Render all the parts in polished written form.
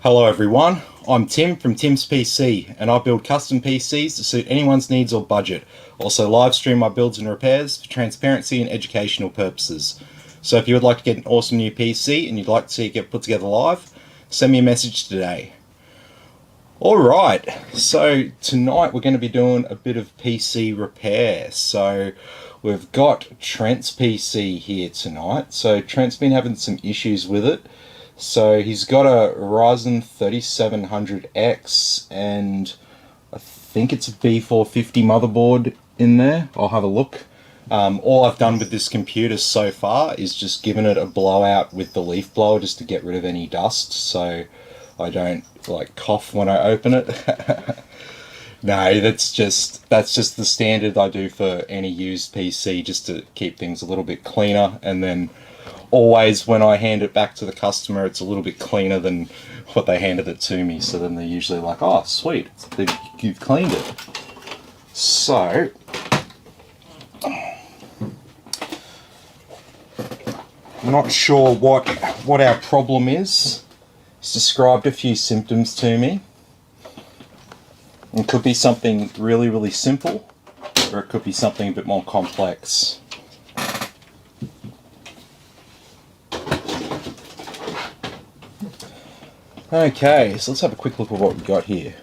Hello everyone, I'm Tim from Tim's PC, and I build custom PCs to suit anyone's needs or budget. Also live stream my builds and repairs for transparency and educational purposes. So if you would like to get an awesome new PC and you'd like to see it get put together live, send me a message today. Alright, so tonight we're going to be doing a bit of PC repair. So we've got Trent's PC here tonight. So Trent's been having some issues with it. So he's got a Ryzen 3700X and I think it's a B450 motherboard in there. I'll have a look. All I've done with this computer so far is just given it a blowout with the leaf blower just to get rid of any dust so I don't like cough when I open it. No, that's just the standard I do for any used PC just to keep things a little bit cleaner, and then always when I hand it back to the customer it's a little bit cleaner than what they handed it to me, so then they're usually like, oh sweet, you've cleaned it. So I'm not sure what our problem is. He's described a few symptoms to me. It could be something really simple, or it could be something a bit more complex. Okay, so let's have a quick look at what we've got here.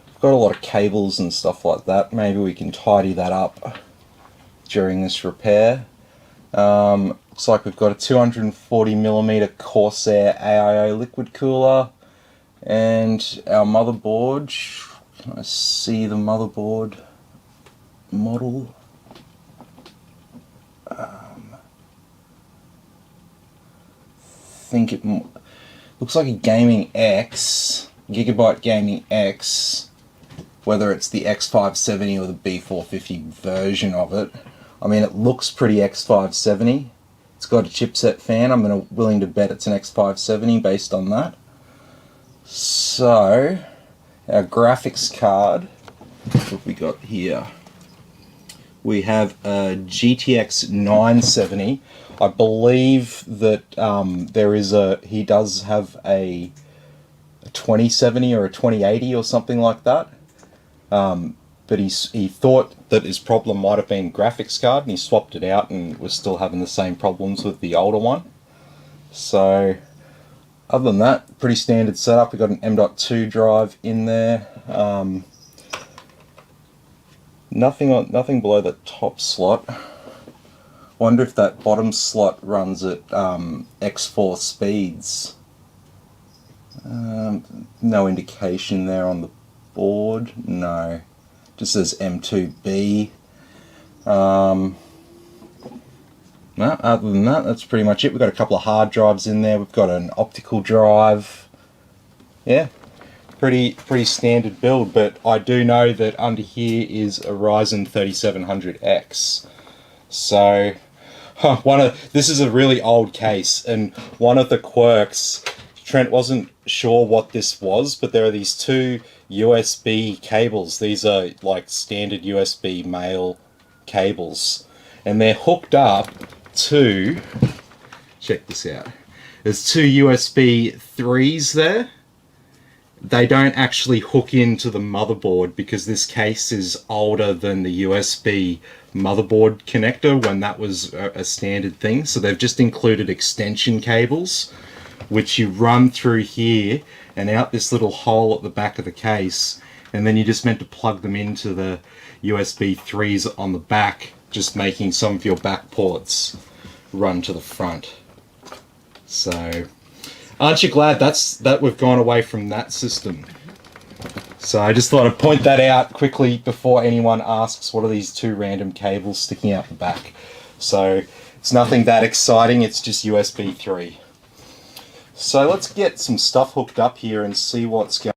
We've got a lot of cables and stuff like that. Maybe we can tidy that up during this repair. Looks like we've got a 240mm Corsair AIO liquid cooler and our motherboard. Can I see the motherboard model? Think it looks like a Gaming X, Gigabyte Gaming X, whether it's the X570 or the B450 version of it. I mean, it looks pretty X570. It's got a chipset fan. I'm willing to bet it's an X570 based on that. So, our graphics card, what have we got here? We have a GTX 970. I believe that he does have a 2070 or a 2080 or something like that. But he thought that his problem might have been graphics card, and he swapped it out and was still having the same problems with the older one. So other than that, pretty standard setup. We've got an M.2 drive in there. Nothing below the top slot. Wonder if that bottom slot runs at X4 speeds. No indication there on the board. No, just says M2B. No, other than that, that's pretty much it. We've got a couple of hard drives in there. We've got an optical drive. Yeah, pretty standard build. But I do know that under here is a Ryzen 3700X. So this is a really old case, and one of the quirks, Trent wasn't sure what this was, but there are these two USB cables. These are like standard USB male cables, and they're hooked up to, check this out, there's two USB 3s there. They don't actually hook into the motherboard because this case is older than the USB motherboard connector when that was a standard thing. So they've just included extension cables which you run through here and out this little hole at the back of the case, and then you're just meant to plug them into the USB 3s on the back, just making some of your back ports run to the front. So aren't you glad that we've gone away from that system? So I just thought I'd point that out quickly before anyone asks what are these two random cables sticking out the back. So it's nothing that exciting, it's just USB 3. So let's get some stuff hooked up here and see what's going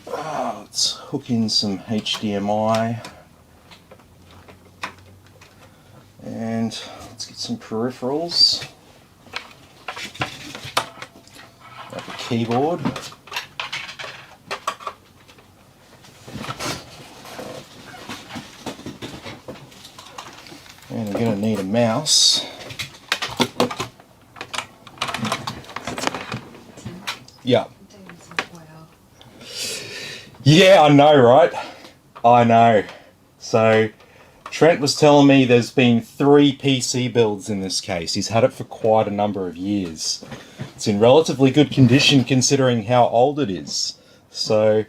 on. Let's hook in some HDMI. And let's get some peripherals. Like a keyboard. And I'm going to need a mouse. Yeah. Doing some well. Yeah, I know, right? I know. So, Trent was telling me there's been 3 PC builds in this case. He's had it for quite a number of years. It's in relatively good condition considering how old it is. So,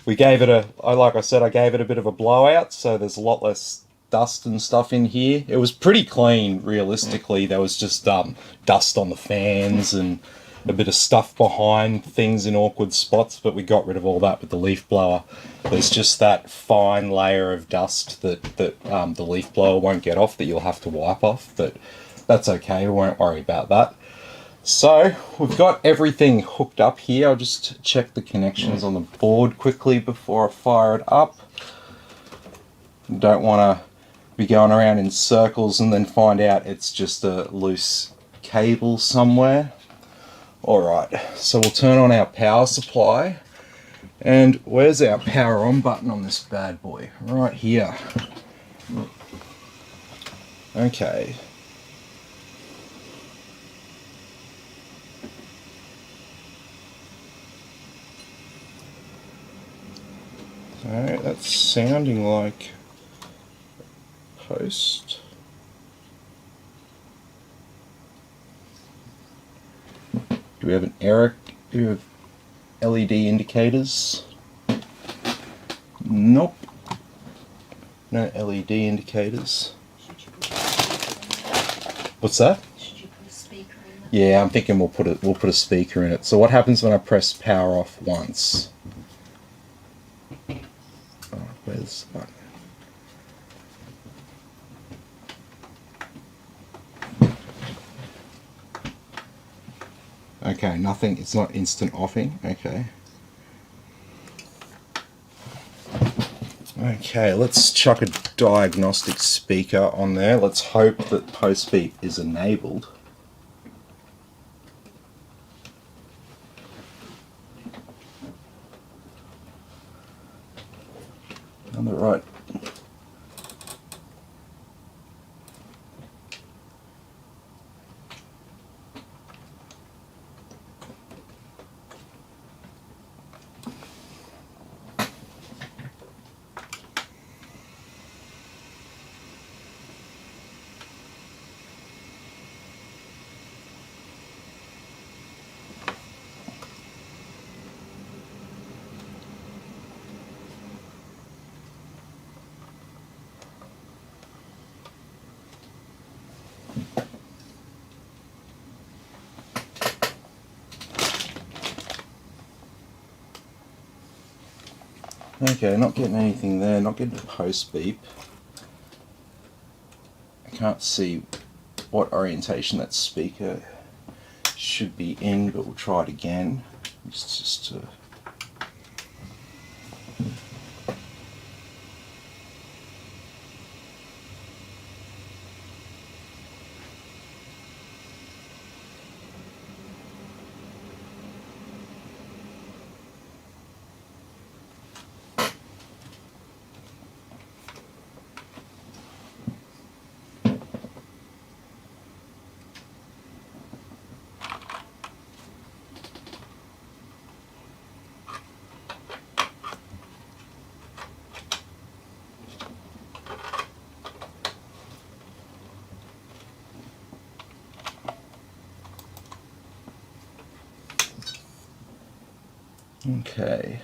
we gave it like I said, I gave it a bit of a blowout, so there's a lot less dust and stuff in here. It was pretty clean, realistically. There was just dust on the fans and a bit of stuff behind things in awkward spots, but we got rid of all that with the leaf blower. There's just that fine layer of dust that the leaf blower won't get off that you'll have to wipe off, but that's okay, we won't worry about that. So, we've got everything hooked up here. I'll just check the connections on the board quickly before I fire it up. Don't want to be going around in circles and then find out it's just a loose cable somewhere. Alright, so we'll turn on our power supply. And where's our power on button on this bad boy? Right here. Okay. Alright, that's sounding like post. Do we have an error? Do we have LED indicators? Nope. No LED indicators. What's that? Should you put a speaker in it? Yeah, I'm thinking we'll put a speaker in it. So what happens when I press power off once? Oh, where's the button? Okay, nothing, it's not instant offing, okay. Okay, let's chuck a diagnostic speaker on there. Let's hope that post beep is enabled. On the right. Okay, not getting anything there, not getting a post beep. I can't see what orientation that speaker should be in, but we'll try it again. Just to... Okay,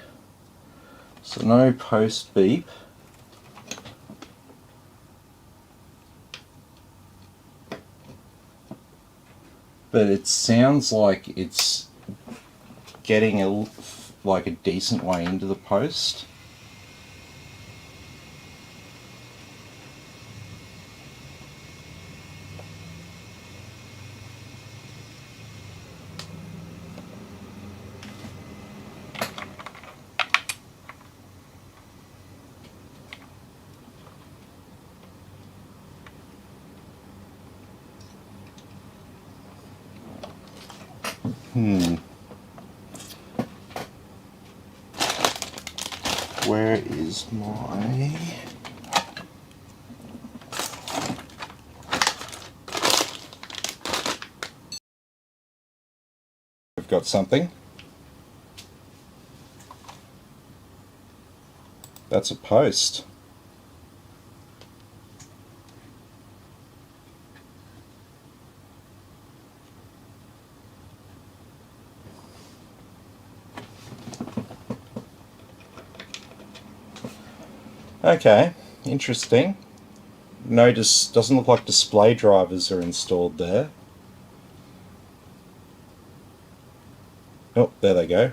so no post beep. But it sounds like it's getting like a decent way into the post. Where is my... We've got something. That's a post. Okay, interesting. Notice doesn't look like display drivers are installed there. Oh, there they go.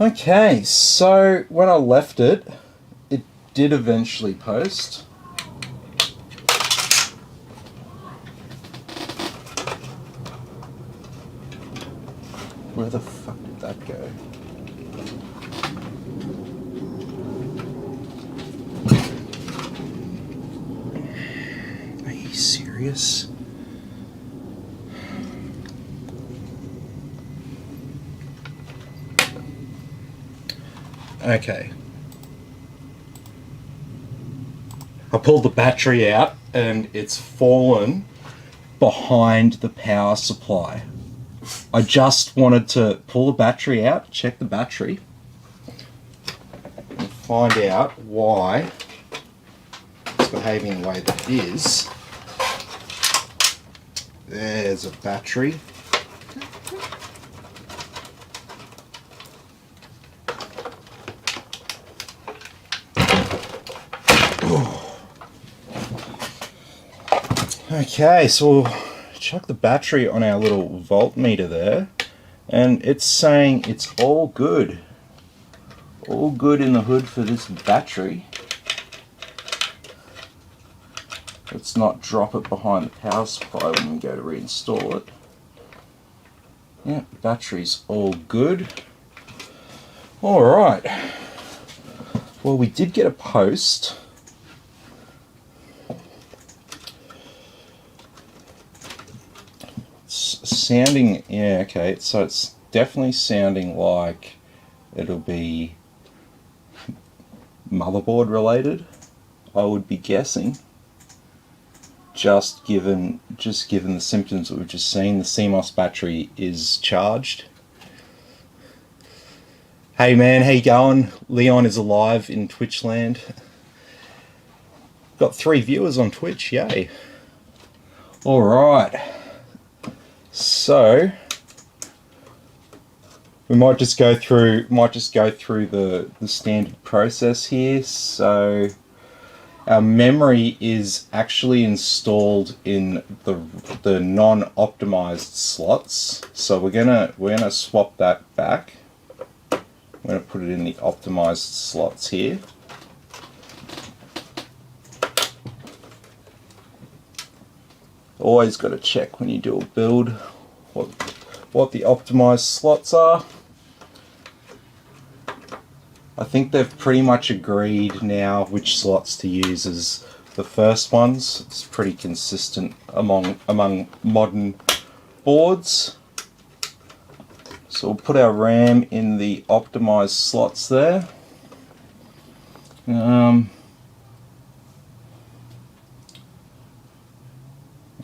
Okay, so when I left it, it did eventually post. Where the fuck did that go? Are you serious? Okay. I pulled the battery out and it's fallen behind the power supply. I just wanted to pull the battery out, check the battery, and find out why it's behaving the way that it is. There's a battery. Okay, so we'll chuck the battery on our little voltmeter there, and it's saying it's all good. All good in the hood for this battery. Let's not drop it behind the power supply when we go to reinstall it. Yeah, battery's all good. Alright. Well, we did get a post. Sounding, yeah, okay, so it's definitely sounding like it'll be motherboard related, I would be guessing, just given the symptoms that we've just seen. The Cmos battery is charged. Hey man, how you going? Leon is alive in Twitch land. Got 3 viewers on Twitch, yay. Alright. So we might just go through the standard process here. So our memory is actually installed in the non-optimized slots. So we're gonna swap that back. I'm gonna put it in the optimized slots here. Always got to check when you do a build what the optimized slots are. I think they've pretty much agreed now which slots to use as the first ones. It's pretty consistent among modern boards. So we'll put our RAM in the optimized slots there.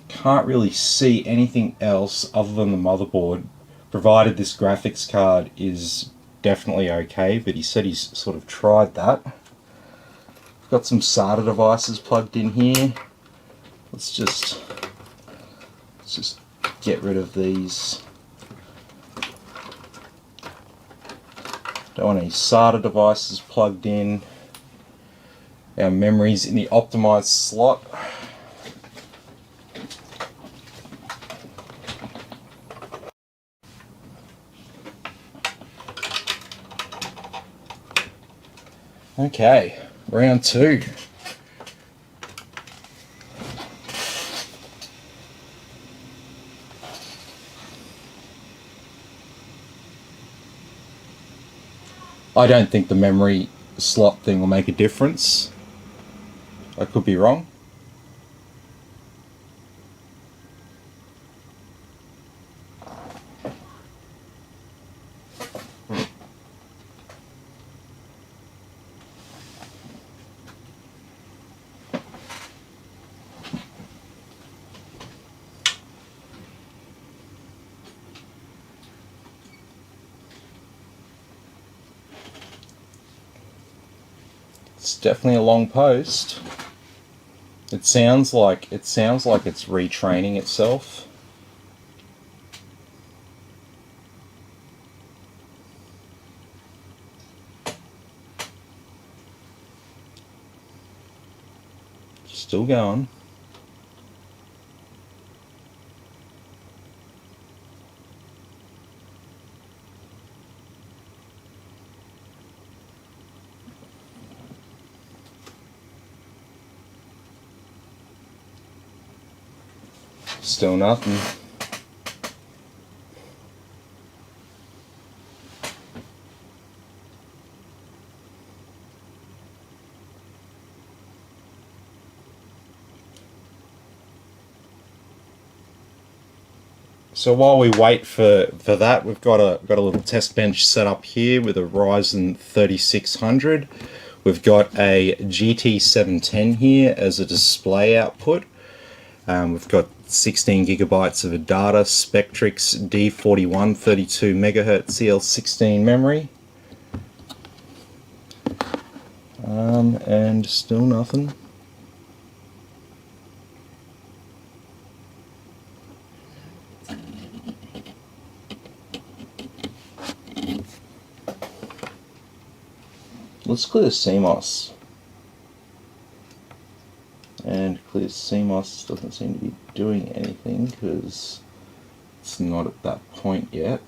Can't really see anything else other than the motherboard, provided this graphics card is definitely okay, but he said he's sort of tried that. Got some SATA devices plugged in here. Let's just get rid of these. Don't want any SATA devices plugged in. Our memory's in the optimized slot. Okay, round 2. I don't think the memory slot thing will make a difference. I could be wrong. It's definitely a long post. It sounds like it's retraining itself. Still going. Still nothing. So while we wait for that, we've got a little test bench set up here with a Ryzen 3600. We've got a GT 710 here as a display output. We've got 16 gigabytes of a data Spectrix D41 32 megahertz CL16 memory. And still nothing. Let's clear Cmos. And clear Cmos doesn't seem to be doing anything because it's not at that point yet.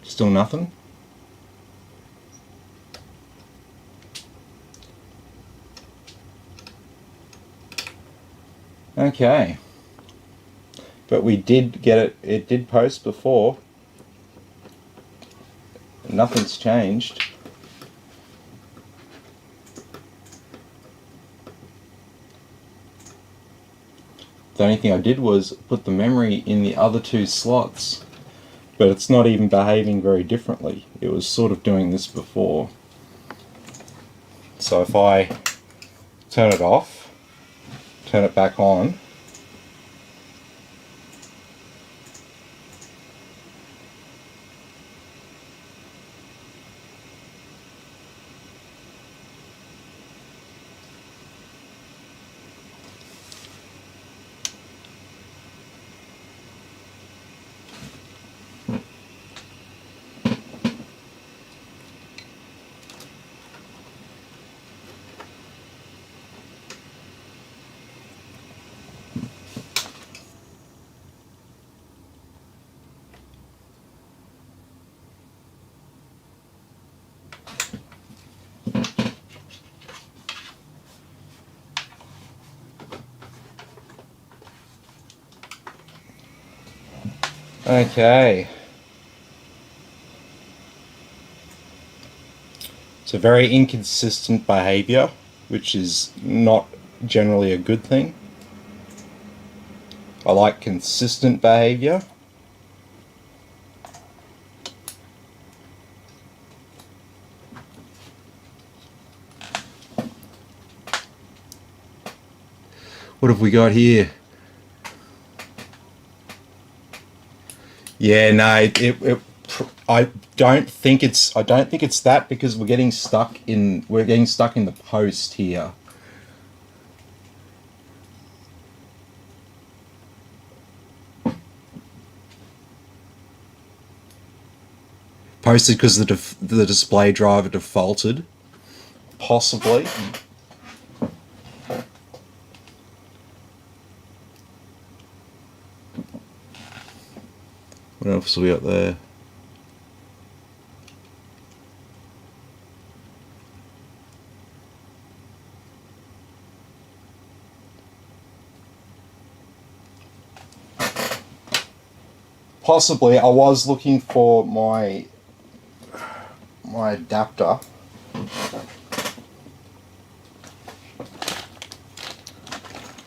Still nothing. Okay. But we did get it, it did post before. Nothing's changed. The only thing I did was put the memory in the other two slots. But it's not even behaving very differently. It was sort of doing this before. So if I turn it off, turn it back on, okay. It's a very inconsistent behavior, which is not generally a good thing. I like consistent behavior. What have we got here? Yeah, no, I don't think it's that because we're getting stuck in the post here. Posted because the display driver defaulted, possibly. What else have we got there? Possibly. I was looking for my adapter.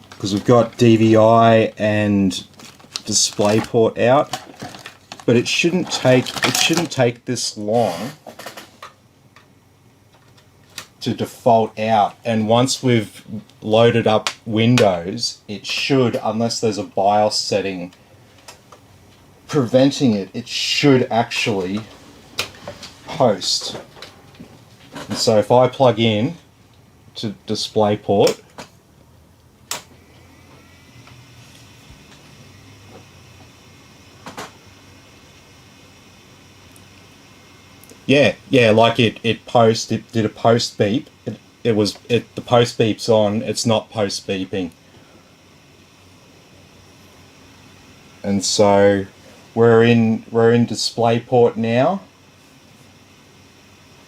Because we've got DVI and DisplayPort out, but it shouldn't take this long to default out, and once we've loaded up Windows, it should, unless there's a BIOS setting preventing it, it should actually post. And so if I plug in to DisplayPort, yeah, like it did a post beep. The post beep's on. It's not post beeping, and so we're in DisplayPort now,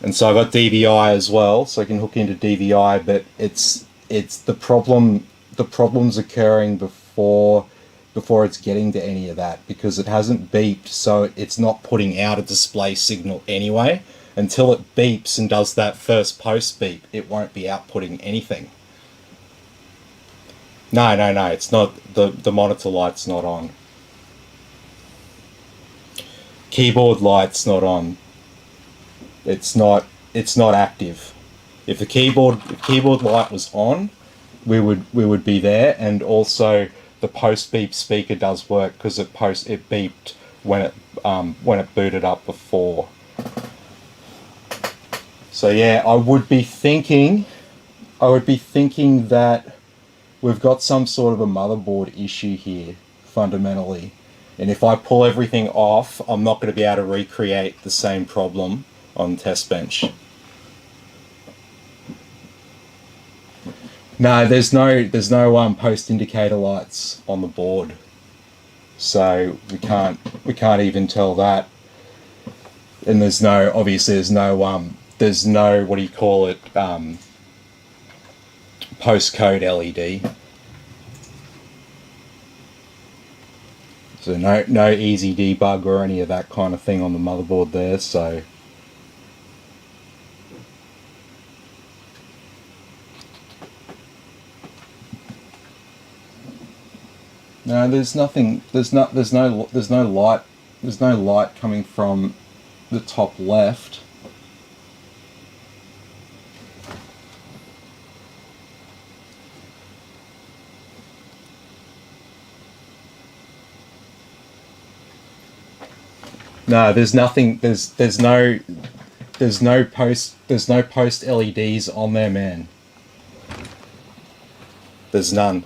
and so I've got DVI as well, so I can hook into DVI. But it's the problem. The problem's occurring before it's getting to any of that, because it hasn't beeped, so it's not putting out a display signal anyway. Until it beeps and does that first post beep, it won't be outputting anything. No, it's not, the monitor light's not on. Keyboard light's not on. It's not active. If the keyboard light was on, we would be there, and also the post beep speaker does work because it beeped when it booted up before. So yeah, I would be thinking that we've got some sort of a motherboard issue here fundamentally, and if I pull everything off, I'm not going to be able to recreate the same problem on test bench. No, there's no post indicator lights on the board, so we can't even tell that. And there's no what do you call it, postcode LED. So no easy debug or any of that kind of thing on the motherboard there. So no, there's nothing. There's no light coming from the top left. No, there's nothing. There's no post LEDs on there, man. There's none.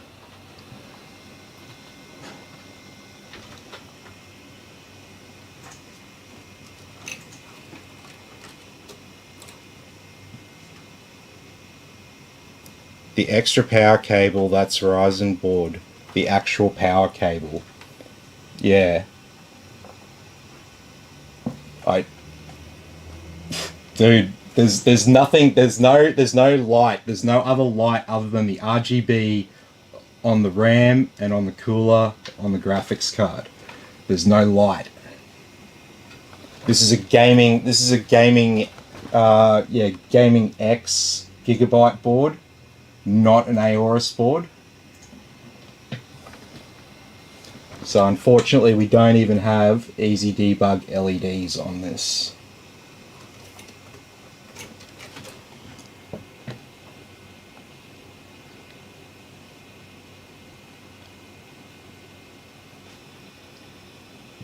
The extra power cable, that's Ryzen board. The actual power cable. Yeah. Dude, there's nothing, there's no light, there's no other light other than the RGB on the RAM and on the cooler on the graphics card. There's no light. This is a gaming gaming X Gigabyte board, not an Aorus board. So unfortunately we don't even have easy debug LEDs on this.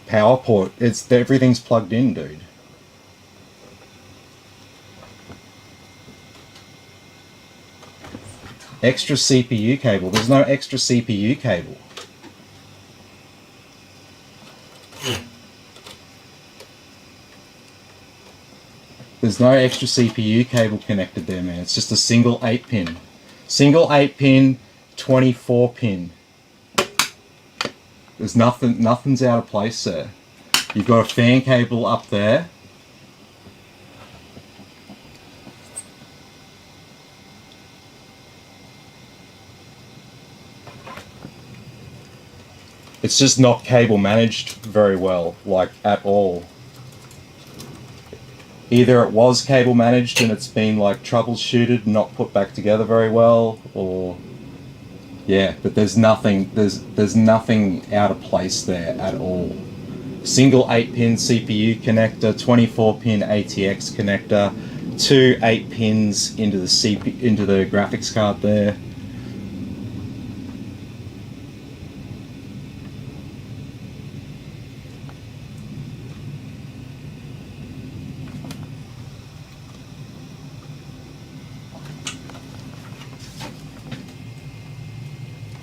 Power port, everything's plugged in, dude. Extra CPU cable, there's no extra CPU cable. There's no extra CPU cable connected there, man. It's just a single 8-pin. Single 8-pin, 24-pin. There's nothing's out of place there. You've got a fan cable up there. It's just not cable managed very well, like at all. Either it was cable managed and it's been like troubleshooted, not put back together very well, or yeah, but there's nothing out of place there at all. Single 8-pin CPU connector, 24-pin ATX connector, 2 8-pins into the graphics card there.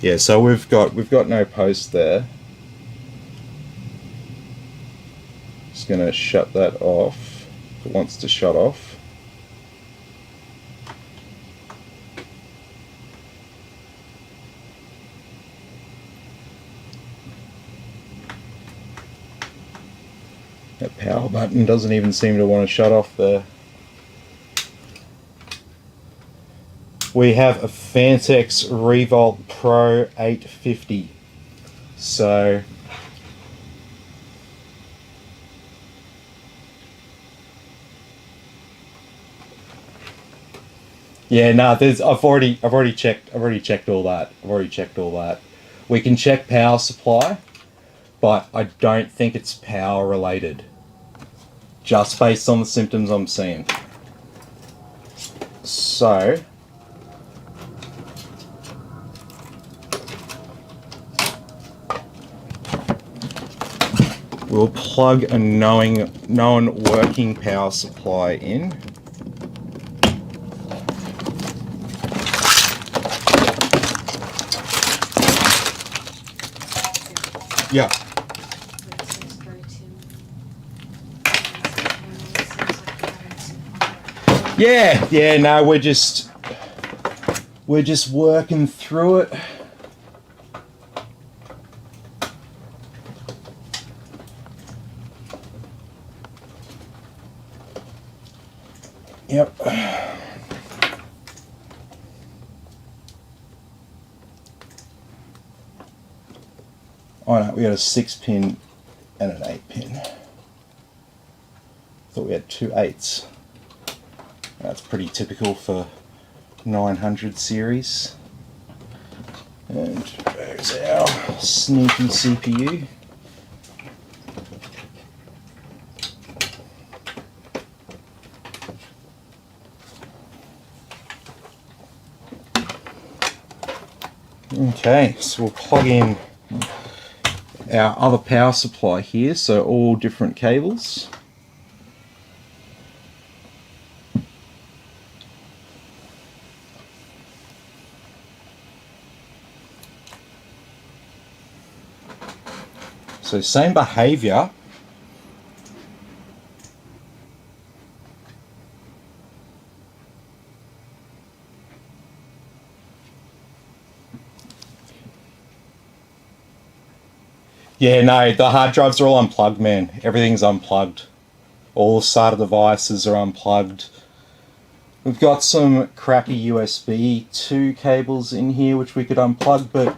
Yeah, so we've got no post there. Just gonna shut that off if it wants to shut off. That power button doesn't even seem to want to shut off there. We have a Fantex Revolt Pro 850. So yeah, no, I've already checked all that. We can check power supply, but I don't think it's power related. Just based on the symptoms I'm seeing. So we'll plug a known working power supply in. Yeah. Yeah, no, we're just working through it. Yep. Oh no, we got a 6-pin and an 8-pin. Thought we had 2 8s. That's pretty typical for 900 series. And there's our sneaky CPU. Okay, so we'll plug in our other power supply here, so all different cables. So same behavior. Yeah, no, the hard drives are all unplugged, man. Everything's unplugged. All the SATA devices are unplugged. We've got some crappy USB 2 cables in here which we could unplug, but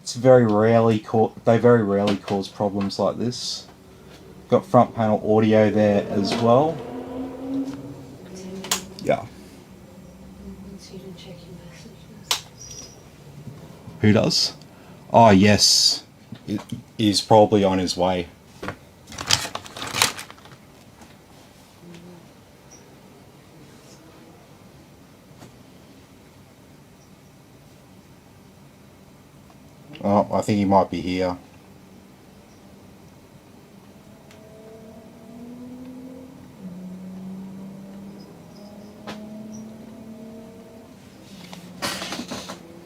it's they very rarely cause problems like this. Got front panel audio there as well. Yeah. Who does? Oh yes. He's probably on his way. Oh, I think he might be here.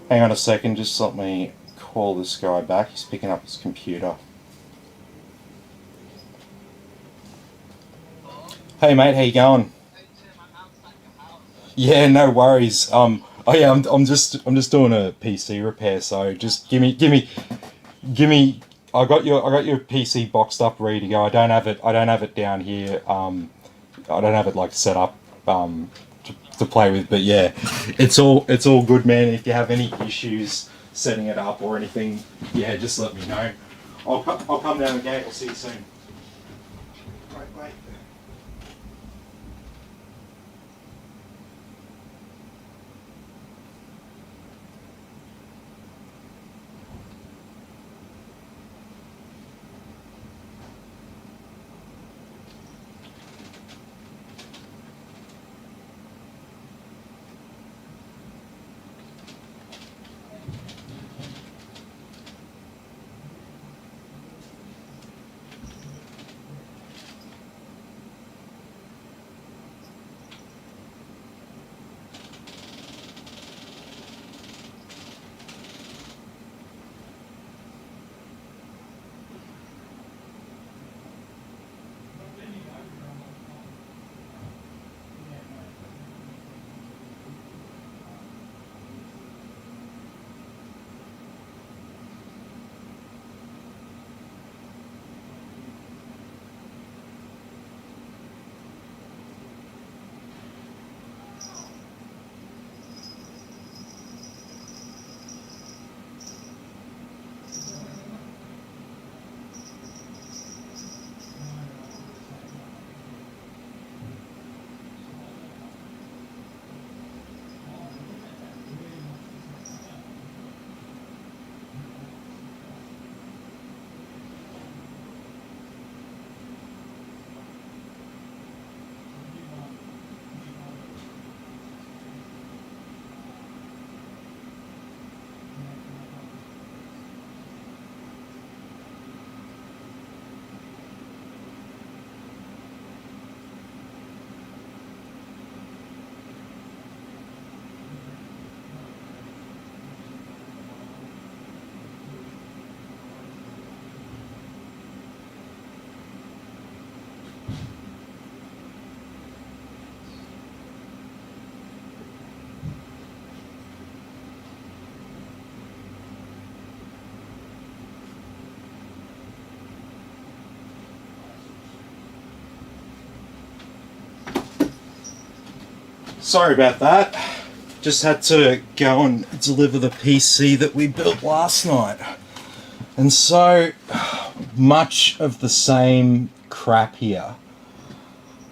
Hang on a second, just let me call this guy back. He's picking up his computer. Hey mate, how you going? Yeah, no worries. Oh yeah, I'm just doing a PC repair, so just give me. I got your PC boxed up, ready to go. I don't have it down here. I don't have it like set up to play with, but yeah, it's all good, man. If you have any issues setting it up or anything, yeah, just let me know. I'll come down the gate. I'll see you soon. Wait. Sorry about that. Just had to go and deliver the PC that we built last night. And so much of the same crap here.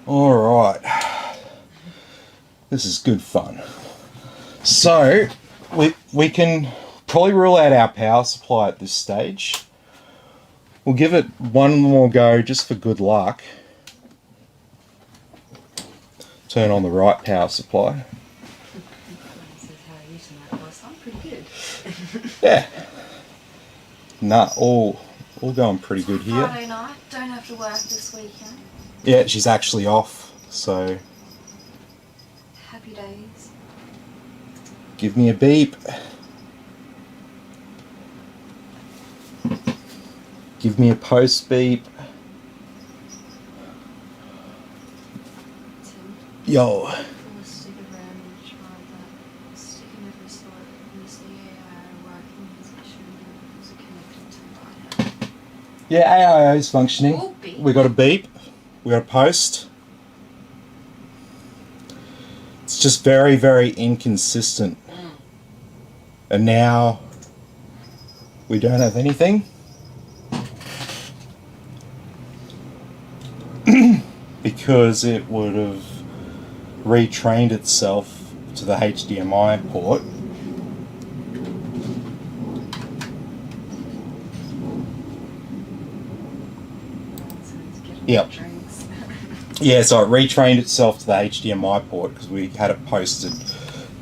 Alright. This is good fun. So we can probably rule out our power supply at this stage. We'll give it one more go just for good luck. Turn on the right power supply. This is how using that was. I'm pretty good. Yeah. Nah, all going pretty good here. Friday night, don't have to work this weekend. Yeah, she's actually off, so Happy days. give me a beep. Give me a post beep. Tim, Yo. pull a stick around and try that. Stick in every slot in this AI working position is connected to the lighter. Yeah, AIO is functioning. Oh, beep. We got a beep. We got a post. It's just very, very inconsistent. And now we don't have anything. Because it would have retrained itself to the HDMI port. Someone's getting Yep. drinks. Yeah, so it retrained itself to the HDMI port because we had it posted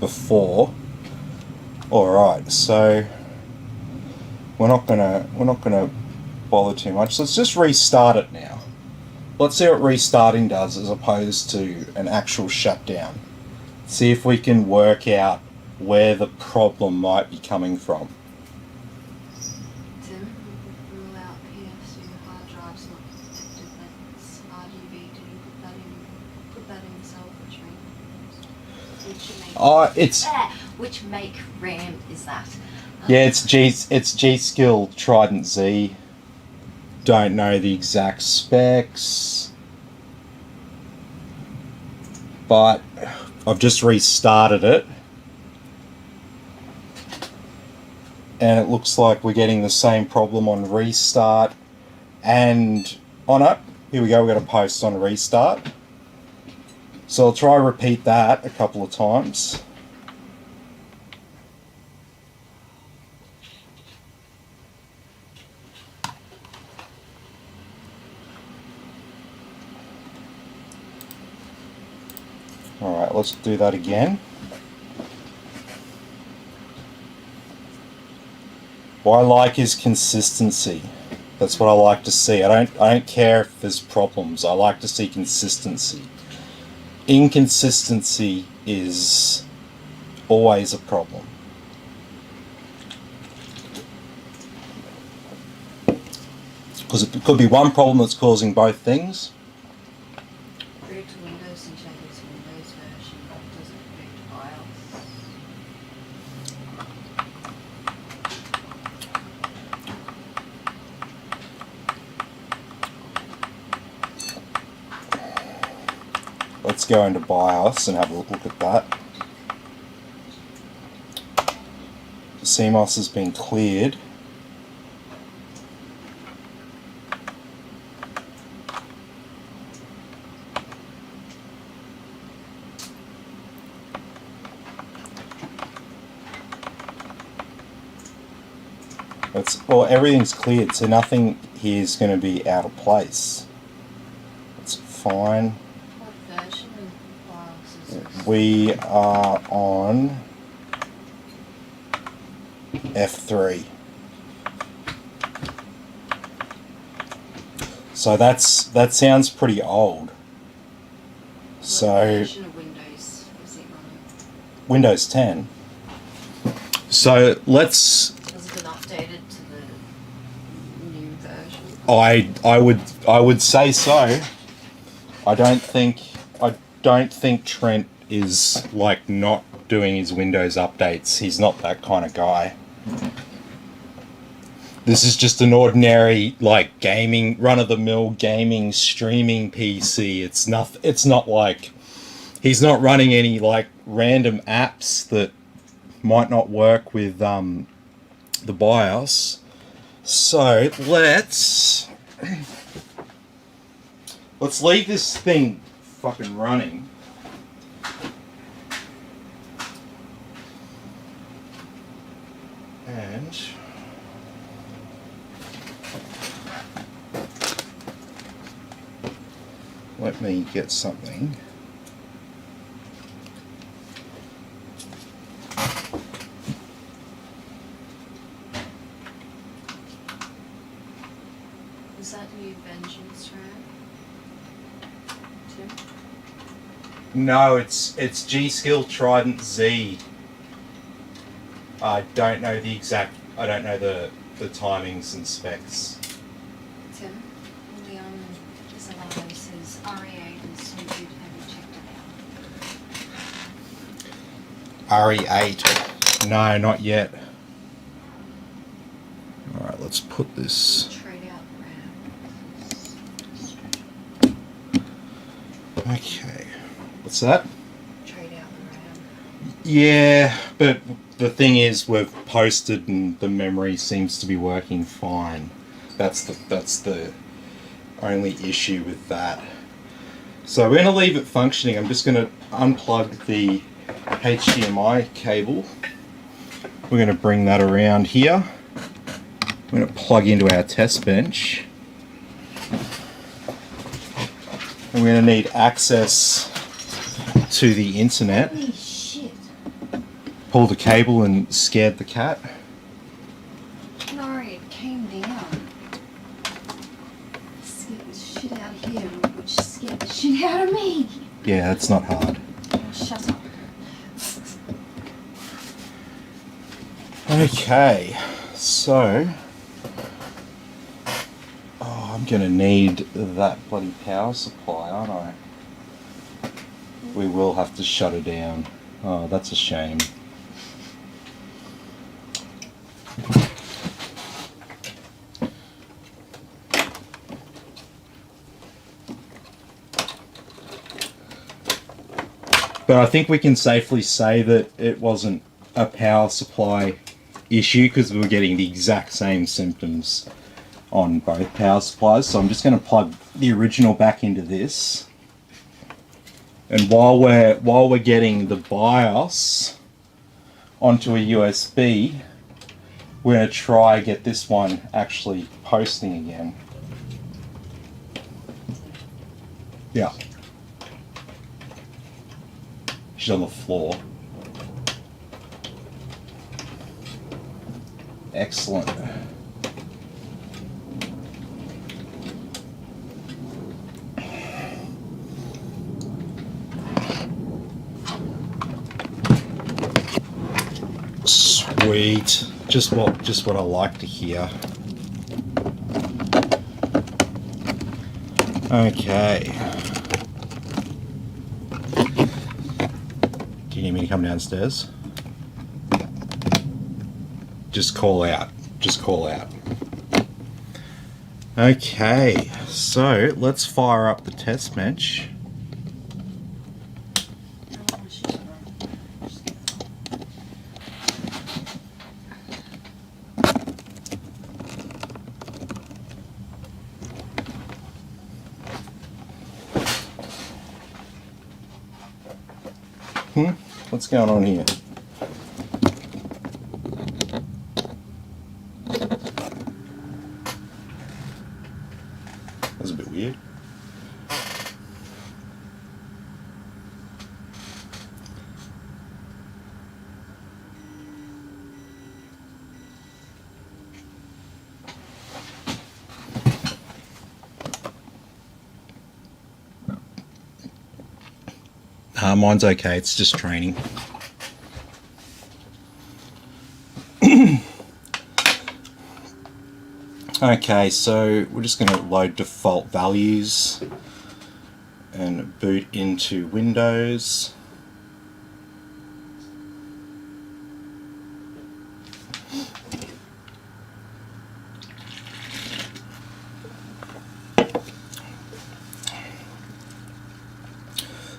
before. Alright, so we're not gonna bother too much. Let's just restart it now. Let's see what restarting does as opposed to an actual shutdown. See if we can work out where the problem might be coming from. Tim, rule out PS2 hard drives not protected. That's RGB. Did you put that in salvage RAM? Which make RAM is that? Yeah, it's G-Skill Trident Z. Don't know the exact specs, but I've just restarted it. and it looks like we're getting the same problem on restart and on it. Here we go, we've got a post on restart. So I'll try repeat that a couple of times. Alright, let's do that again. What I like is consistency. That's what I like to see. I don't care if there's problems. I like to see consistency. Inconsistency is always a problem. Because it could be one problem that's causing both things. Boot to Windows and check its Windows version. Does it boot BIOS? Let's go into BIOS and have a look at that. Cmos has been cleared. Well, everything's cleared, so nothing here is going to be out of place. It's fine. What version of BIOS is this? We are on F3. So that sounds pretty old. What version of Windows is it running? Windows 10. So let's. Has it been updated to the new version? I would say so. I don't think Trent is like not doing his Windows updates. He's not that kind of guy. This is just an ordinary like gaming, run-of-the-mill gaming streaming PC. It's not like he's not running any like random apps that might not work with the BIOS. So let's leave this thing fucking running. And let me get something. Is that new Vengeance RAM? Tim? No, it's G-Skill Trident Z. I don't know the timings and specs. Tim? The Zalando says RE8 is too good. Have you checked it out? RE8. No, not yet. Alright, let's put this. Trade out RAM. Okay. What's that? Trade out the RAM. Yeah, but the thing is we've posted and the memory seems to be working fine. That's the only issue with that. So we're going to leave it functioning. I'm just going to unplug the HDMI cable. We're going to bring that around here. We're going to plug into our test bench. And we're going to need access to the internet. Holy shit. Pulled the cable and scared the cat. No, it came down. Scared the shit out of him, which scared the shit out of me. Yeah, that's not hard. Oh, shut up. Okay, so I'm gonna need that bloody power supply, aren't I? We will have to shut it down. Oh, that's a shame. But I think we can safely say that it wasn't a power supply issue because we were getting the exact same symptoms on both power supplies. So I'm just going to plug the original back into this, and while we're getting the BIOS onto a USB, we're going to try get this one actually posting again. Yeah, she's on the floor. Excellent. Sweet. Just what I like to hear. Okay. Do you need me to come downstairs? Just call out. Just call out. Okay, so let's fire up the test bench. What's going on here? That's a bit weird. Mine's okay, it's just training. Okay, so we're just going to load default values and boot into Windows.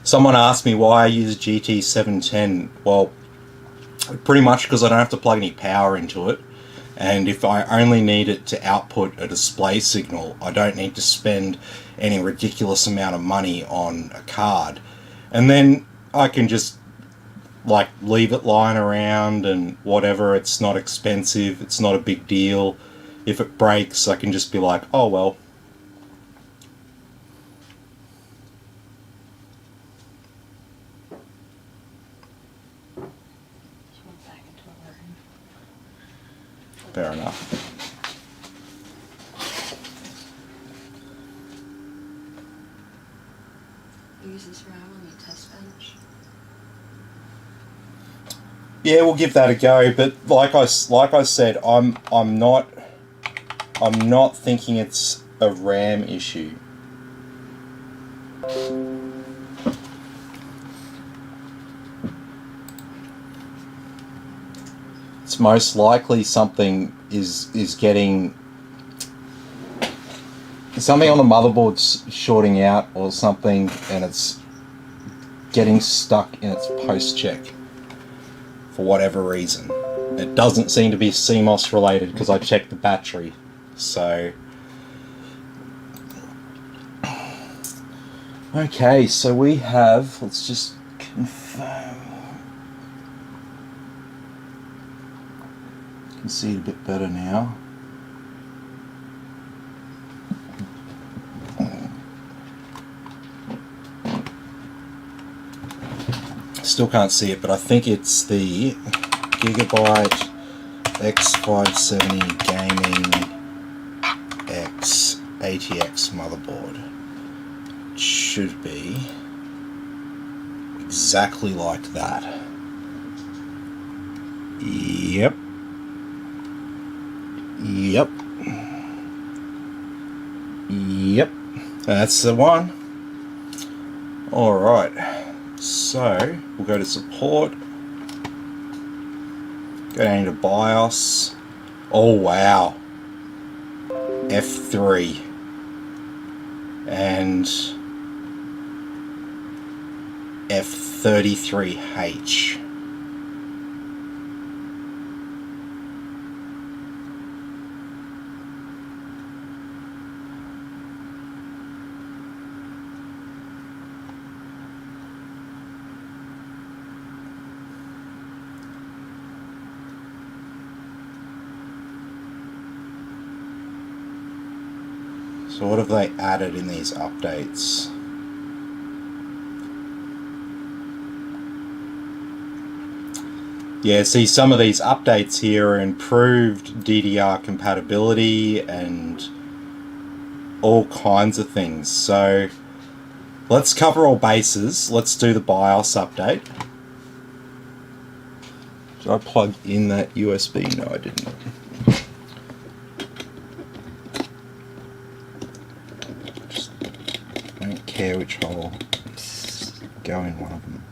Someone asked me why I use GT710. Well, pretty much because I don't have to plug any power into it. And if I only need it to output a display signal, I don't need to spend any ridiculous amount of money on a card. And then I can just like leave it lying around and whatever, it's not expensive, it's not a big deal. If it breaks, I can just be like, oh well. Fair enough. Use this RAM on your test bench. Yeah, we'll give that a go. But like I said, I'm not thinking it's a RAM issue. It's most likely something is getting something on the motherboard's shorting out or something, and it's getting stuck in its post check for whatever reason. It doesn't seem to be CMOS related because I checked the battery. So okay, so we have, let's just confirm. You can see it a bit better now. Still can't see it, but I think it's the Gigabyte X570 Gaming X ATX motherboard. It should be exactly like that. Yep. Yep. Yep. That's the one. Alright. So, we'll go to support. Go down to BIOS. Oh wow. F3. And F33H. So what have they added in these updates? Yeah, see, some of these updates here are improved DDR compatibility and all kinds of things. So let's cover all bases. Let's do the BIOS update. Did I plug in that USB? No, I didn't. Just don't care which hole. Just go in one of them.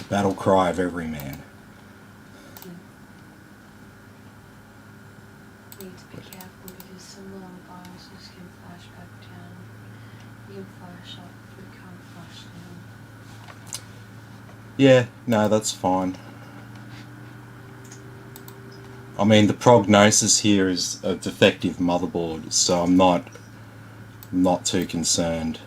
Battle cry of every man. Need to be careful because some of the BIOSes can flash back down. You can flash up, but you can't flash down. Yeah, no, that's fine. I mean, the prognosis here is a defective motherboard, so I'm not too concerned.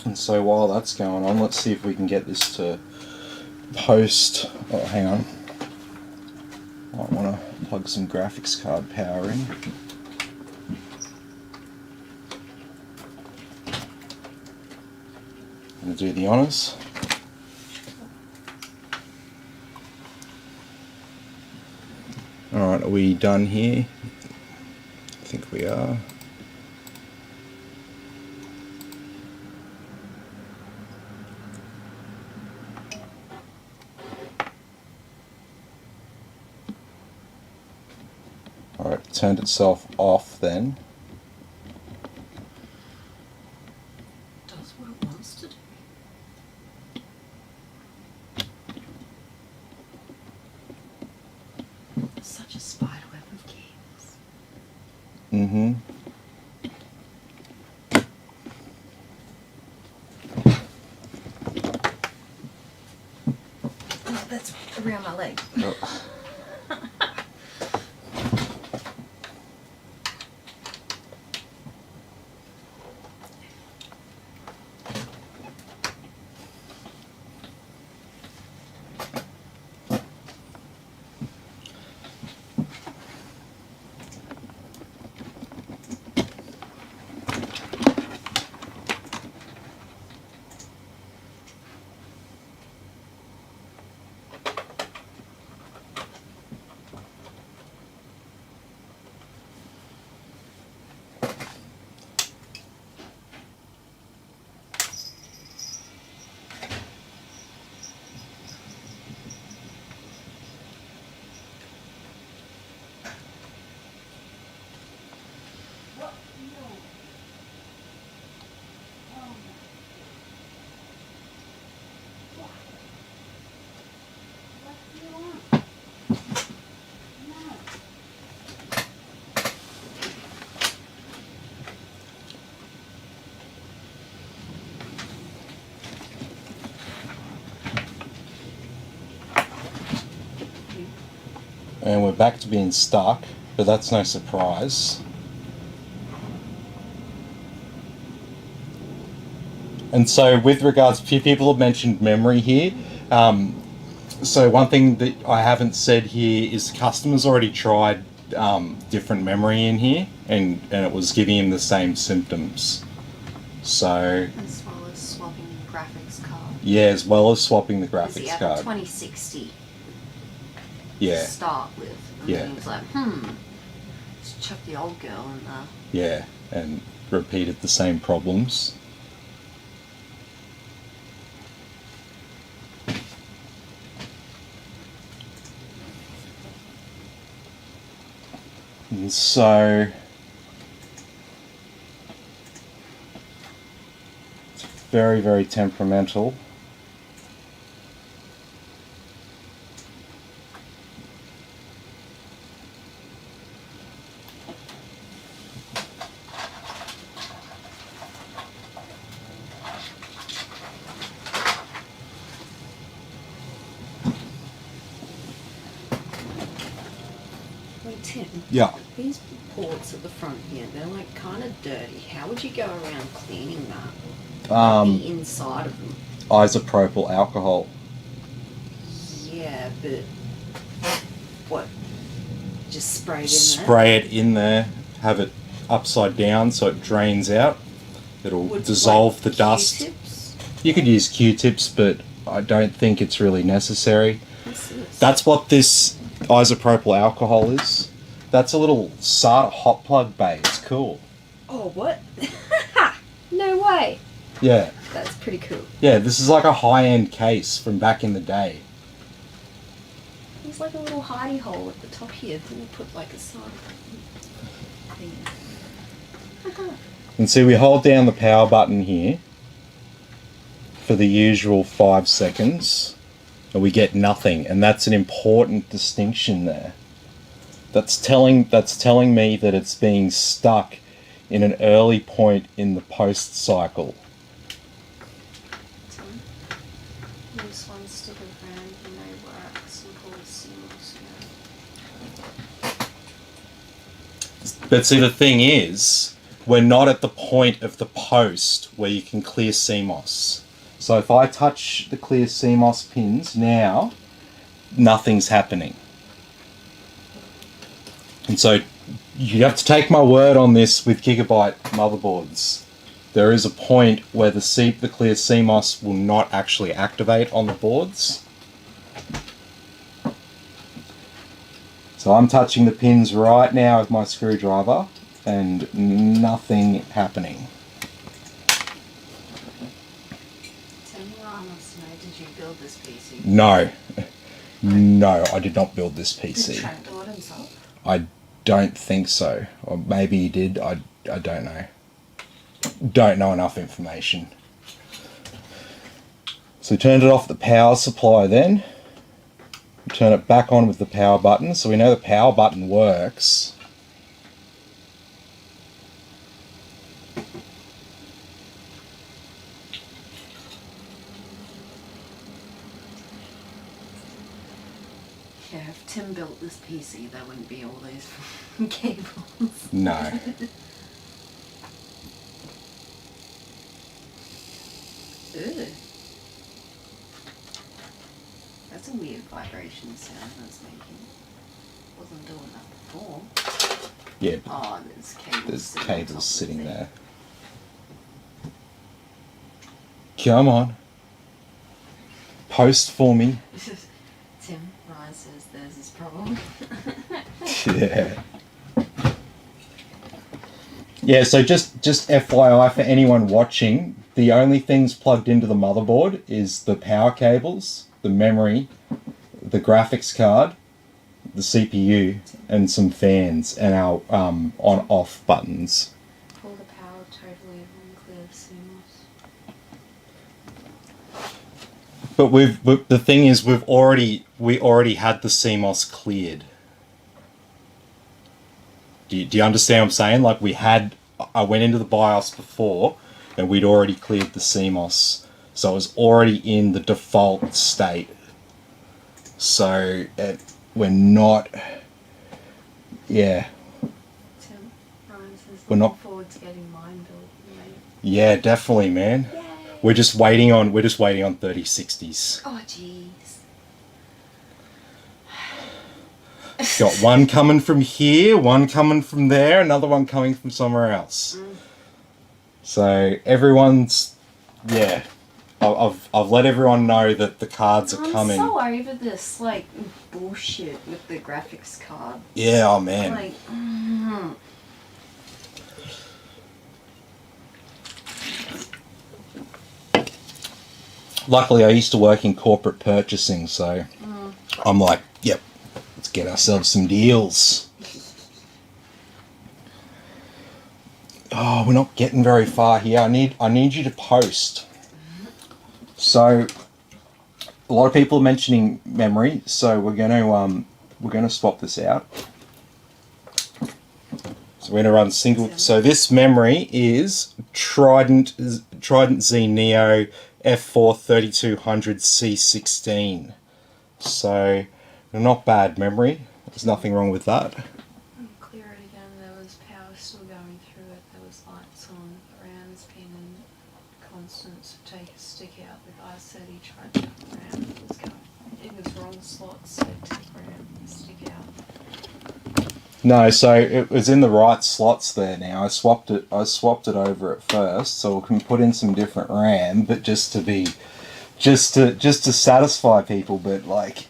And so while that's going on, let's see if we can get this to post. Oh, hang on. Might want to plug some graphics card power in. Gonna do the honours. Alright, are we done here? I think we are. Alright, it turned itself off then. Does what it wants to do. Such a spider web of keys. Mm-hmm. That's around my leg. Oh. And we're back to being stuck, but that's no surprise. And so with regards, a few people have mentioned memory here. So one thing that I haven't said here is customers already tried different memory in here, and it was giving him the same symptoms. So As well as swapping the graphics card. yeah, as well as swapping the Because he graphics had card. a 2060 Yeah, to start with. And Yeah. then he was like, let's chuck the old girl in there. yeah, and repeated the same problems. And so it's very, very temperamental. Tim, Yeah. these ports at the front here, they're like kind of dirty. How would you go around cleaning that? The inside of them. Isopropyl alcohol. Yeah, but what? Just spray it in there? Spray it in there, have it upside down so it drains out. It'll dissolve the dust. Q-tips? You could use Q-tips, but I don't think it's really necessary. What's this? That's what this isopropyl alcohol is. That's a little SATA hot plug bay. It's cool. Oh, what? No way. Yeah. That's pretty cool. Yeah, this is like a high-end case from back in the day. There's like a little hidey hole at the top here. Then we put like a side thing. And see, we hold down the power button here for the usual 5 seconds, and we get nothing. And that's an important distinction there. That's telling me that it's being stuck in an early point in the post cycle. This one stick of brand, you know, works and called Cmos. But see, the thing is, we're not at the point of the post where you can clear Cmos. So if I touch the clear Cmos pins now, nothing's happening. And so you have to take my word on this with gigabyte motherboards. There is a point where the clear Cmos will not actually activate on the boards. So I'm touching the pins right now with my screwdriver and nothing happening. Tell me what I must know. Did you build this PC? No. No, I did not build this Did PC. Trent do it himself? I don't think so. Or maybe he did. I don't know. Don't know enough information. So we turned it off the power supply then. We turn it back on with the power button. So we know the power button works. Yeah, if Tim built this PC, there wouldn't be all these cables. No. Ew. That's a weird vibration sound that's making. Wasn't doing that before. Yeah, Oh, there's cables. there's sitting on top cables of sitting the thing. there. Come on. Post for me. Tim Ryan says there's this problem. Yeah. Yeah, so just FYI for anyone watching, the only things plugged into the motherboard is the power cables, the memory, the graphics card, the CPU, and some fans, and our on-off buttons. Pull the power totally and clear the CMOS. But the thing is, we already had the CMOS cleared. Do you understand what I'm saying? Like I went into the BIOS before, and we'd already cleared the CMOS, so it was already in the default state. So we're not. Yeah. Tim Ryan says We're looking not- forward to getting mine built. Mate. Yeah, definitely, man. Yay. We're just waiting on 3060s. Oh jeez. Got one coming from here, one coming from there, another one coming from somewhere else. So everyone's, yeah. I've let everyone know that the cards are coming. I'm so over this like bullshit with the graphics card. Yeah, oh man. Like, Luckily, I used to work in corporate purchasing, so I'm like, yep, let's get ourselves some deals. Oh, we're not getting very far here. I need you to post. So, a lot of people are mentioning memory, so we're gonna swap this out. So we're gonna run single. So this memory is Trident Z Neo F4 3200 C16. So not bad memory. There's nothing wrong with that. all the slots stick to the RAM, stick out. No, so it was in the right slots there now. I swapped it over at first, so we can put in some different RAM, but just to satisfy people, but like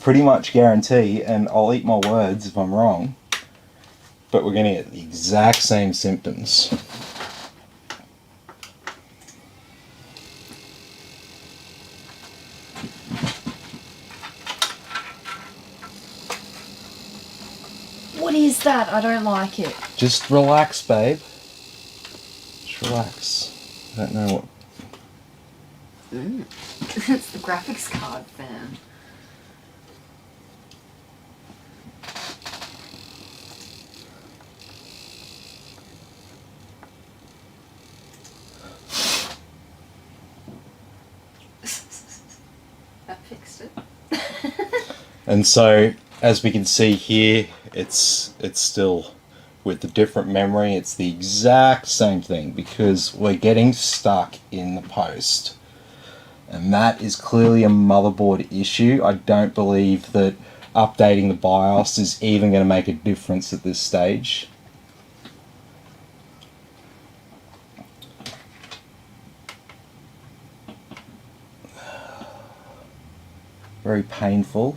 pretty much guarantee, and I'll eat my words if I'm wrong, but we're gonna get the exact same symptoms. What is that? I don't like it. Just relax, babe. Just relax. I don't know what. It's the graphics card fan. That fixed it. And so, as we can see here, it's still with the different memory. It's the exact same thing because we're getting stuck in the post, and that is clearly a motherboard issue. I don't believe that updating the BIOS is even going to make a difference at this stage. Very painful.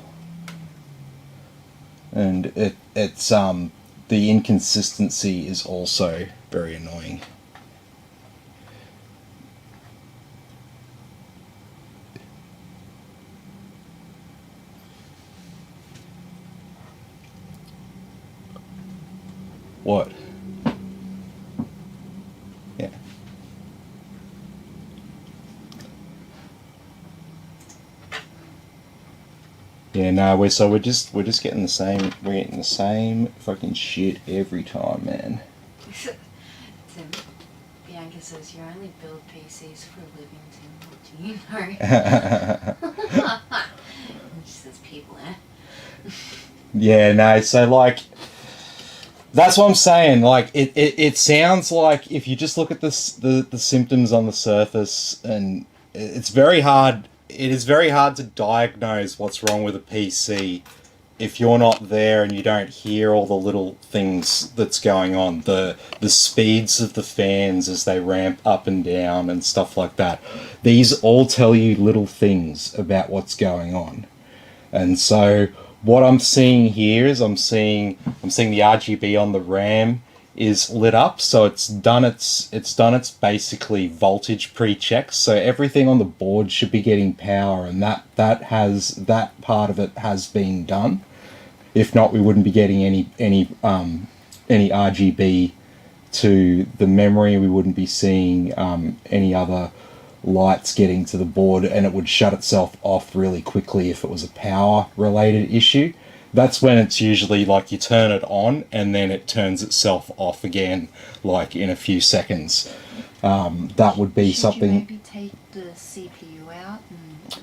And it's the inconsistency is also very annoying. What? Yeah. Yeah, no, we're just getting the same. We're getting the same fucking shit every time, man. Tim, Bianca says you only build PCs for a living, Tim. What do you know? She says people, eh? Yeah, no. So like, that's what I'm saying. Like, it sounds like if you just look at the symptoms on the surface, and it's very hard. It is very hard to diagnose what's wrong with a PC if you're not there and you don't hear all the little things that's going on. The speeds of the fans as they ramp up and down and stuff like that. These all tell you little things about what's going on. And so what I'm seeing here is I'm seeing the RGB on the RAM is lit up, so it's done its basically voltage pre-checks, so everything on the board should be getting power, and that part of it has been done. If not, we wouldn't be getting any RGB to the memory. We wouldn't be seeing any other lights getting to the board, and it would shut itself off really quickly if it was a power related issue. That's when it's usually like you turn it on and then it turns itself off again, like in a few seconds. That would be something. You maybe take the CPU out?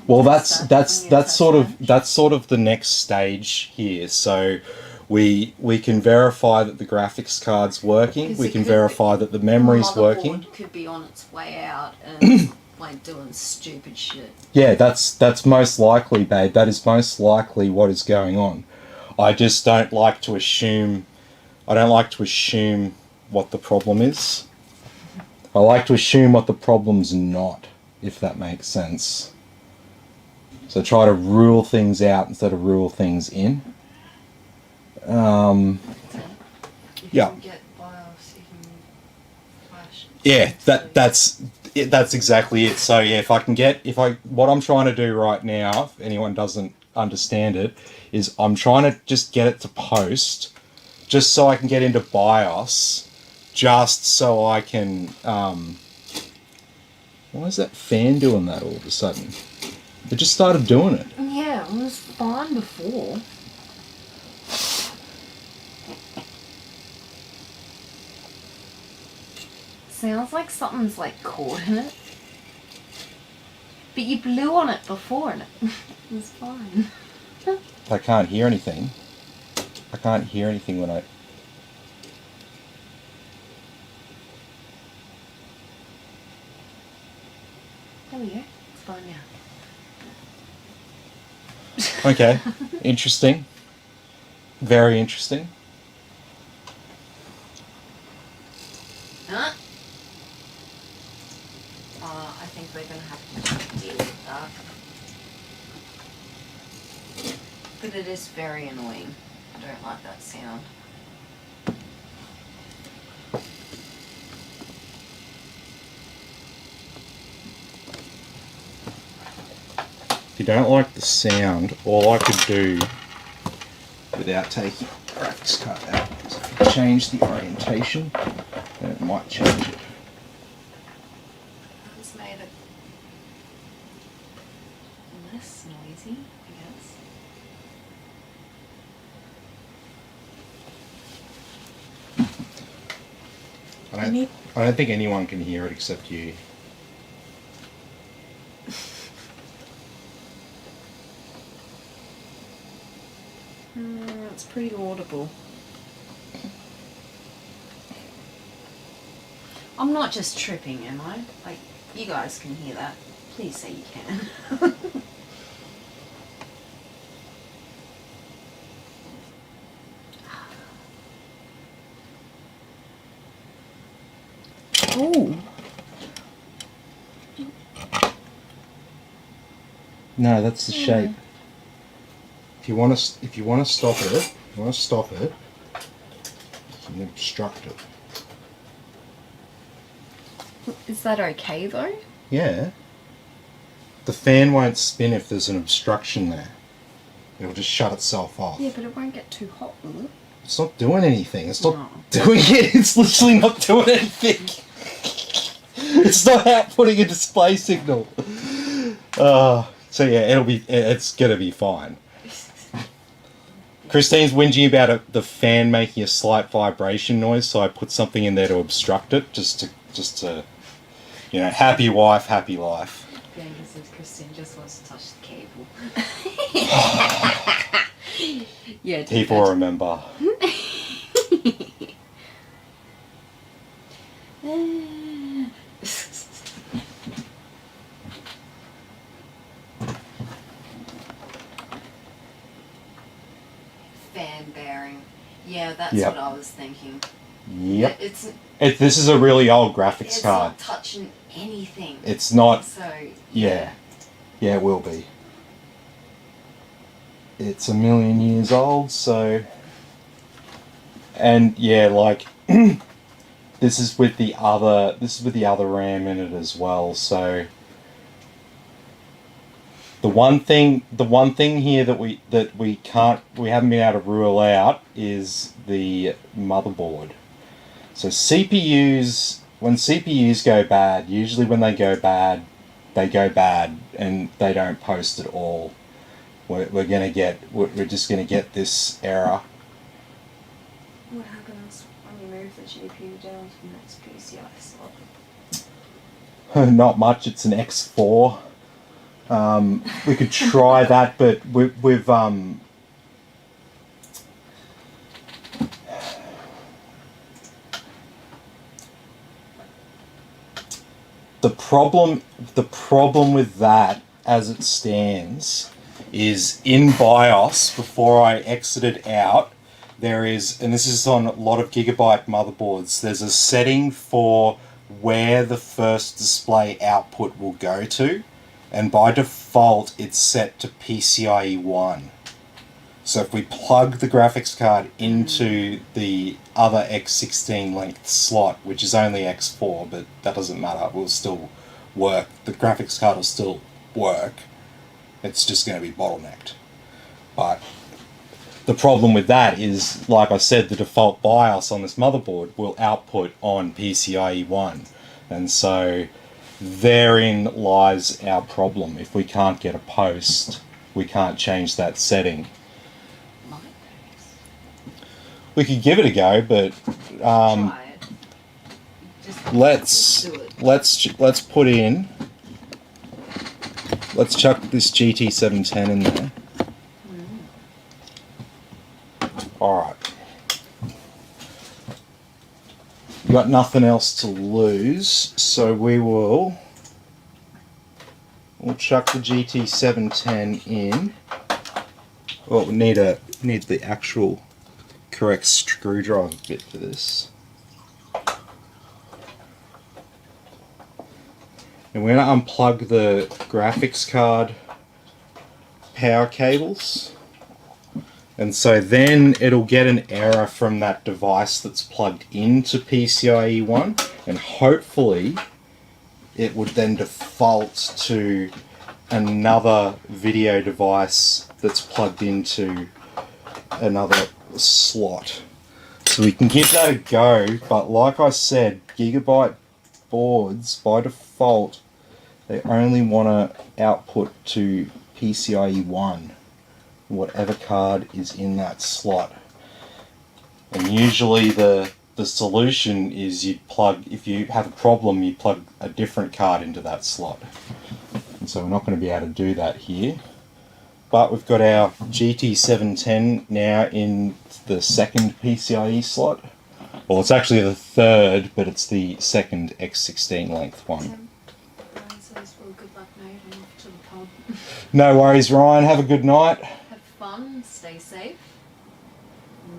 Well, that's sort of the next stage here. So we can verify that the graphics card's working. We can verify that the memory's working. Could be on its way out and like doing stupid shit. Yeah, that's most likely, babe. That is most likely what is going on. I just don't like to assume. I don't like to assume what the problem is. I like to assume what the problem's not, if that makes sense. So try to rule things out instead of rule things in. Yeah. You can get BIOS, you can flash. Yeah, that's exactly it. So yeah, what I'm trying to do right now, if anyone doesn't understand it, is I'm trying to just get it to post, just so I can get into BIOS, just so I can. Why is that fan doing that all of a sudden? It just started doing it. Yeah, it was fine before. Sounds like something's like caught in it. But you blew on it before and it was fine. I can't hear anything. I can't hear anything when I... There we go. It's fine now. Okay, interesting. Very interesting. Huh? I think we're going to have to deal with that. But it is very annoying. I don't like that sound. If you don't like the sound, all I could do without taking the graphics card out is I could change the orientation, and it might change it. That's made it less noisy, I guess. I don't think anyone can hear it except you. It's pretty audible. I'm not just tripping, am I? Like, you guys can hear that. Please say you can. Oh. No, that's the shape. If you want to stop it, you can obstruct it. Is that okay though? Yeah. The fan won't spin if there's an obstruction there. It'll just shut itself off. Yeah, but it won't get too hot, will it? It's not doing anything. It's not doing it. It's literally not doing anything. It's not outputting a display signal. So yeah, it's gonna be fine. Christine's whinging about the fan making a slight vibration noise, so I put something in there to obstruct it, just to, happy wife, happy life. Bianca says Christine just wants to touch the cable. Yeah, people remember. Fan bearing. Yeah, that's Yep. what I was thinking. Yep. This is a really old graphics card. It's not touching anything. It's not. So Yeah. Yeah, it will be. It's a million years old, so. And yeah, like this is with the other RAM in it as well, so the one thing here that we haven't been able to rule out is the motherboard. So when CPUs go bad, usually when they go bad and they don't post at all. We're just gonna get this error. what happens when you move the GPU down to the next PCI slot? Not much. It's an X4. We could try that, but we've the problem with that as it stands is in BIOS, before I exited out, there is, and this is on a lot of Gigabyte motherboards, there's a setting for where the first display output will go to, and by default it's set to PCIe 1. So if we plug the graphics card into the other X16 length slot, which is only X4, but that doesn't matter, it will still work. The graphics card will still work. It's just going to be bottlenecked. But the problem with that is, like I said, the default BIOS on this motherboard will output on PCIe 1. And so therein lies our problem. If we can't get a post, we can't change that setting. We could give it a go, but Try it. let's put in. Let's chuck this GT710 in there. Alright. We've got nothing else to lose, so we'll chuck the GT710 in. Well, we need the actual correct screwdriver bit for this. And we're going to unplug the graphics card power cables. And so then it'll get an error from that device that's plugged into PCIe 1, and hopefully it would then default to another video device that's plugged into another slot. So we can give that a go, but like I said, Gigabyte boards by default, they only want to output to PCIe 1, whatever card is in that slot. And usually the solution is you'd plug, if you have a problem, you plug a different card into that slot. And so we're not going to be able to do that here. But we've got our GT710 now in the second PCIe slot. Well, it's actually the third, but it's the second X16 length one. Good luck, mate. I'm off to the pub. No worries, Ryan. Have a good night. Have fun. Stay safe.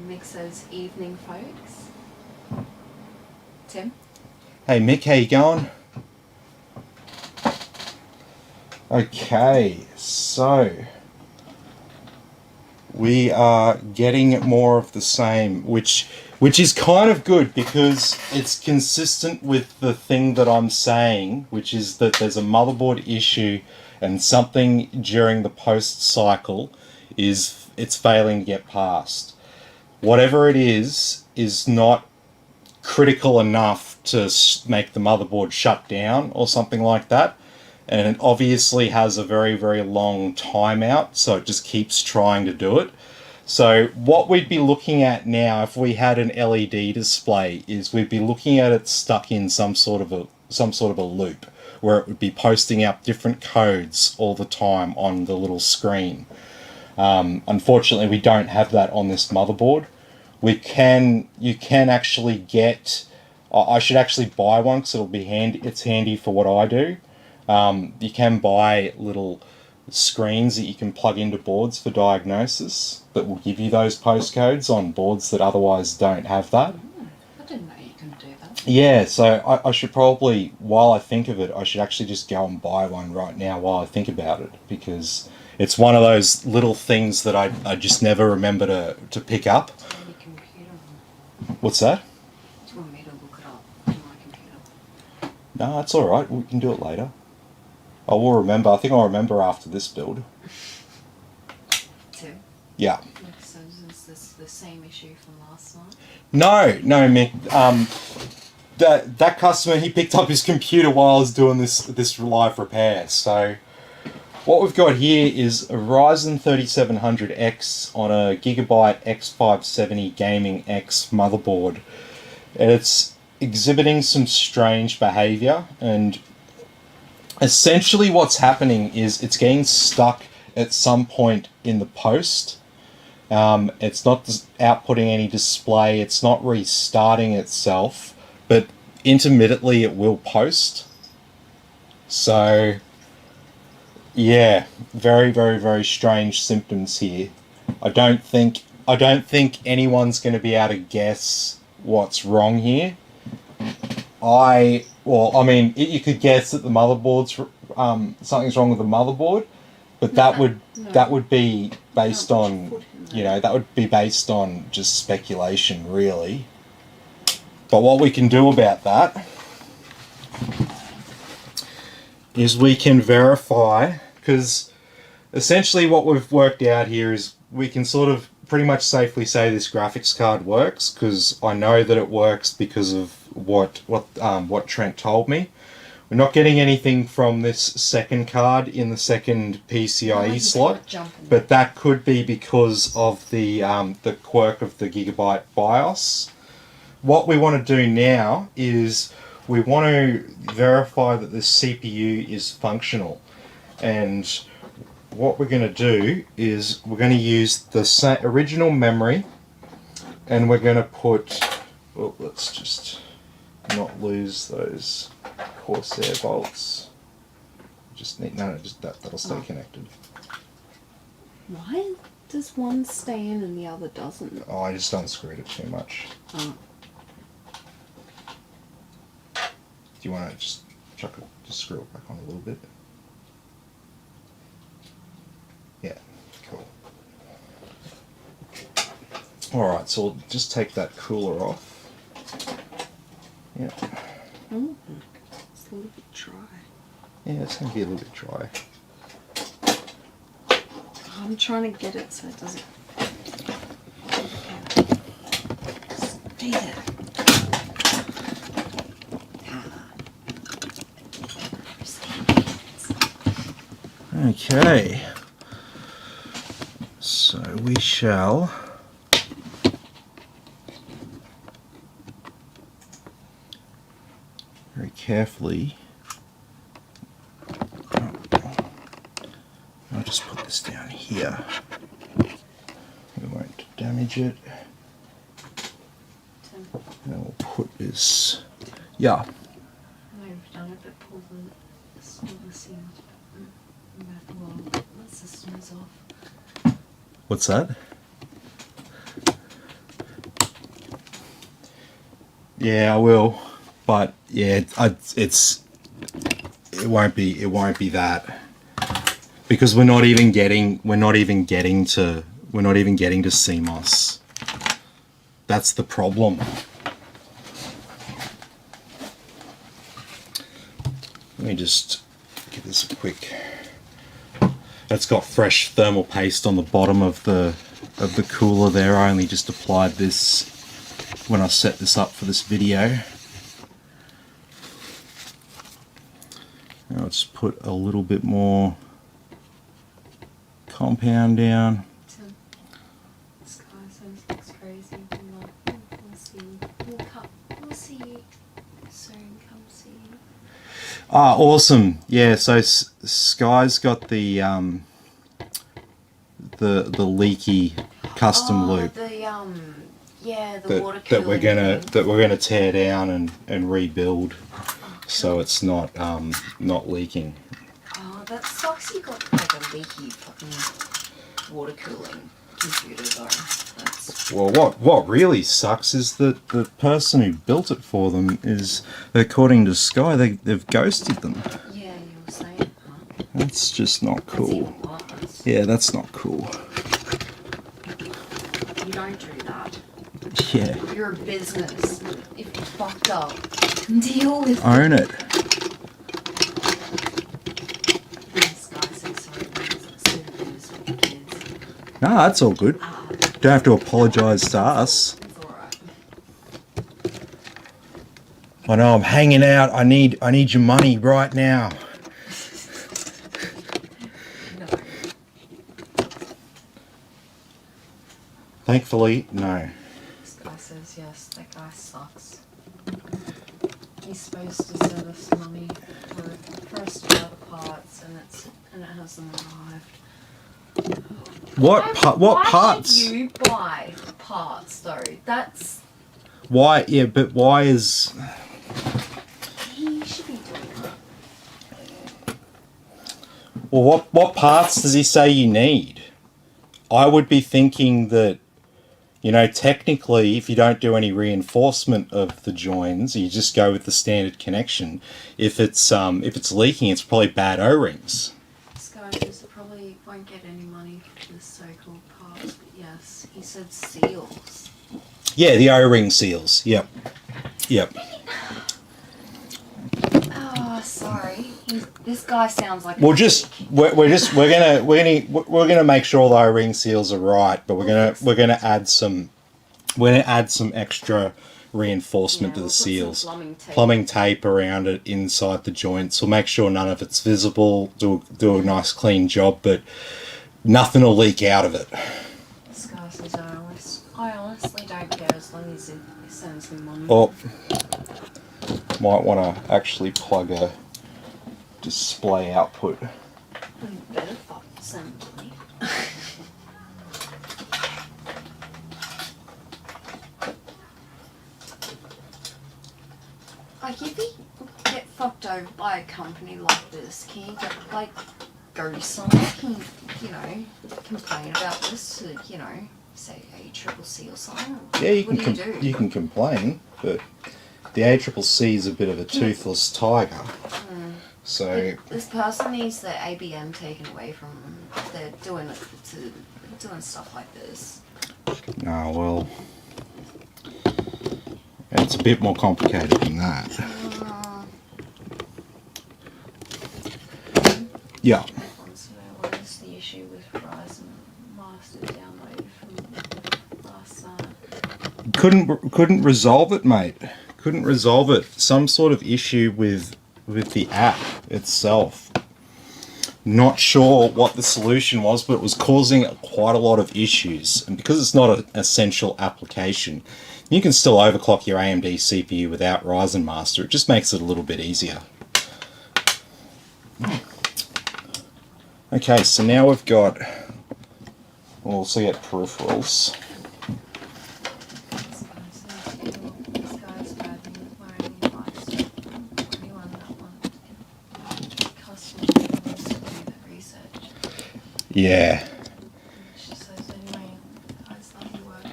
Mix those evening folks. Tim? Hey Mick, how you going? Okay, so we are getting more of the same, which is kind of good because it's consistent with the thing that I'm saying, which is that there's a motherboard issue and something during the post cycle it's failing to get past. Whatever it is not critical enough to make the motherboard shut down or something like that. And it obviously has a very, very long timeout, so it just keeps trying to do it. So what we'd be looking at now, if we had an LED display, is we'd be looking at it stuck in some sort of a loop, where it would be posting out different codes all the time on the little screen. Unfortunately, we don't have that on this motherboard. You can actually get. I should actually buy one because it'll be handy. It's handy for what I do. You can buy little screens that you can plug into boards for diagnosis that will give you those postcodes on boards that otherwise don't have that. I didn't know you can do that. Yeah, so I should probably, while I think of it, I should actually just go and buy one right now while I think about it, because it's one of those little things that I just never remember to pick up. Your computer. What's that? Do you want me to look it up on my computer? No, it's alright, we can do it later. I will remember. I think I'll remember after this build. Tim? Yeah. So is this the same issue from last night? No, Mick. That customer, he picked up his computer while I was doing this live repair. So what we've got here is a Ryzen 3700X on a Gigabyte X570 Gaming X motherboard. And it's exhibiting some strange behavior, and essentially what's happening is it's getting stuck at some point in the post. It's not outputting any display, it's not restarting itself, but intermittently it will post. So yeah, very, very, very strange symptoms here. I don't think anyone's going to be able to guess what's wrong here. You could guess that the motherboard's something's wrong with the motherboard, but that would be based on just speculation, really. But what we can do about that is we can verify, because essentially what we've worked out here is we can sort of pretty much safely say this graphics card works, because I know that it works because of what Trent told me. We're not getting anything from this second card in the second PCIe slot, but that could be because of the quirk of the Gigabyte BIOS. What we want to do now is we want to verify that the CPU is functional, and what we're going to do is we're going to use the original memory, and we're going to put, let's just not lose those Corsair bolts. That'll stay connected. What? does one stay in and the other doesn't? Oh, I just unscrewed it too much. Oh. Do you want to just screw it back on a little bit? Yeah, cool. Alright, so we'll just take that cooler off. Yeah. Mm. It's a little bit dry. Yeah, it's going to be a little bit dry. I'm trying to get it so it doesn't stay there. Okay. So we shall very carefully. I'll just put this down here. We won't damage it. And we'll put this. Yeah. I know you've done it, but pull the seam. Well, the system is off. What's that? Yeah, I will. But yeah, it won't be that. Because we're not even getting to Cmos. That's the problem. Let me just give this a quick. That's got fresh thermal paste on the bottom of the cooler there. I only just applied this when I set this up for this video. Now let's put a little bit more compound down. This guy looks crazy. We'll see. We'll see soon. Come see. Ah, awesome! Yeah, so Sky's got the leaky custom loop The water that we're gonna thing. tear down and rebuild, so it's not leaking. Oh, that sucks. You got like a leaky fucking water cooling computer though. That's... Well, what really sucks is that the person who built it for them is, according to Sky, they've ghosted them. Yeah, you were saying that. That's just not That's cool. even worse. Yeah, that's not cool. You don't do that. Yeah. You're a business. If you fucked up, deal with it. Own it. This guy says sorry because it's so abuse with the kids. Nah, that's all good. Don't have to apologise to us. It's alright. I know I'm hanging out. I need your money right now. No. Thankfully, no. This guy says yes, that guy sucks. He's supposed to send us money for us to buy the parts and it hasn't arrived. What Why parts? should you buy parts though? That's... Why? Yeah, but why is? He should be doing that. Well, what parts does he say you need? I would be thinking that, you know, technically, if you don't do any reinforcement of the joins, you just go with the standard connection. If it's leaking, it's probably bad O-rings. This guy says it probably won't get any money for this so-called parts, but yes, he said seals. Yeah, the O-ring seals. Yep. Oh, sorry. This guy sounds like. We're gonna make sure the O-ring seals are right, but we're gonna add some extra reinforcement to the we'll put some seals. plumbing Tape around it inside the joints. We'll make sure none of it's visible. Do a nice clean job, but nothing will leak out of it. This guy says I honestly don't care as long as it sends me money. Oh, might want to actually plug a display output. You better fucking send money. Like, if you get fucked over by a company like this, can you get, like, go somewhere? Can you you know, complain about this to, you know, say ACCC or something? Yeah, you what can do you do? you can complain, but the ACCC is a bit of a toothless tiger. So This person needs their ABM taken away from them. They're doing stuff like this. oh well, it's a bit more complicated than that. Yeah. Wants to know what is the issue with Ryzen master download from last night? Couldn't resolve it, mate. Couldn't resolve it. Some sort of issue with the app itself. Not sure what the solution was, but it was causing quite a lot of issues. And because it's not an essential application, you can still overclock your AMD CPU without Ryzen Master. It just makes it a little bit easier. Okay, so now we've got, we'll also get peripherals. This guy's wearing the lights. Anyone that wants custom wants to do that research. Yeah. She says anyway, guys, love your work.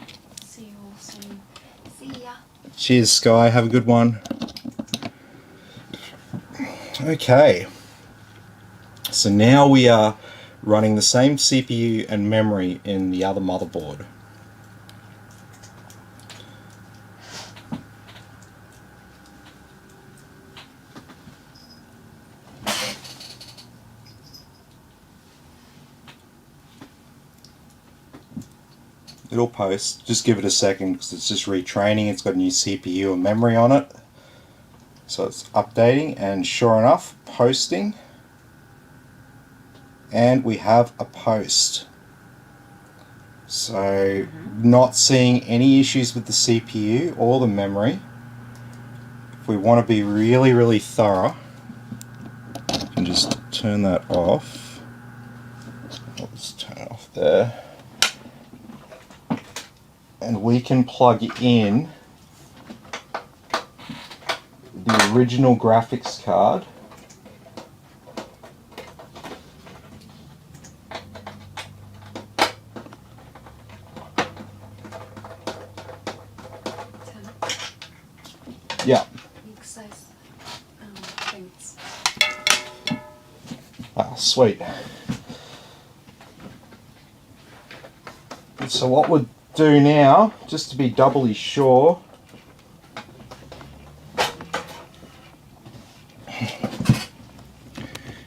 See you all soon. See ya. Cheers, Sky. Have a good one. Okay. So now we are running the same CPU and memory in the other motherboard. It'll post. Just give it a second because it's just retraining. It's got a new CPU and memory on it. So it's updating, and sure enough, posting. And we have a post. So not seeing any issues with the CPU or the memory. If we want to be really, really thorough, you can just turn that off. I'll just turn it off there. And we can plug in the original graphics card. Yeah. Thanks. Ah, sweet. So what we'll do now, just to be doubly sure,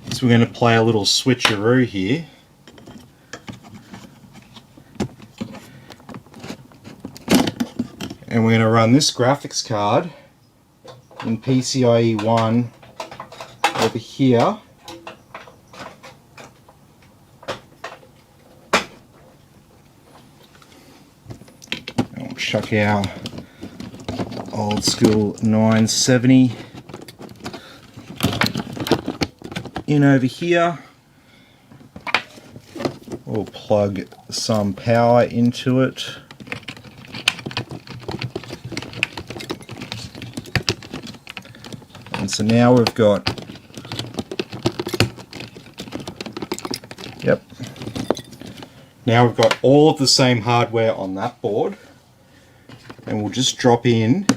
is we're going to play a little switcheroo here. And we're going to run this graphics card in PCIe 1 over here. And we'll chuck our old school 970 in over here. We'll plug some power into it. And so now we've got, yep, now we've got all of the same hardware on that board, and we'll just drop in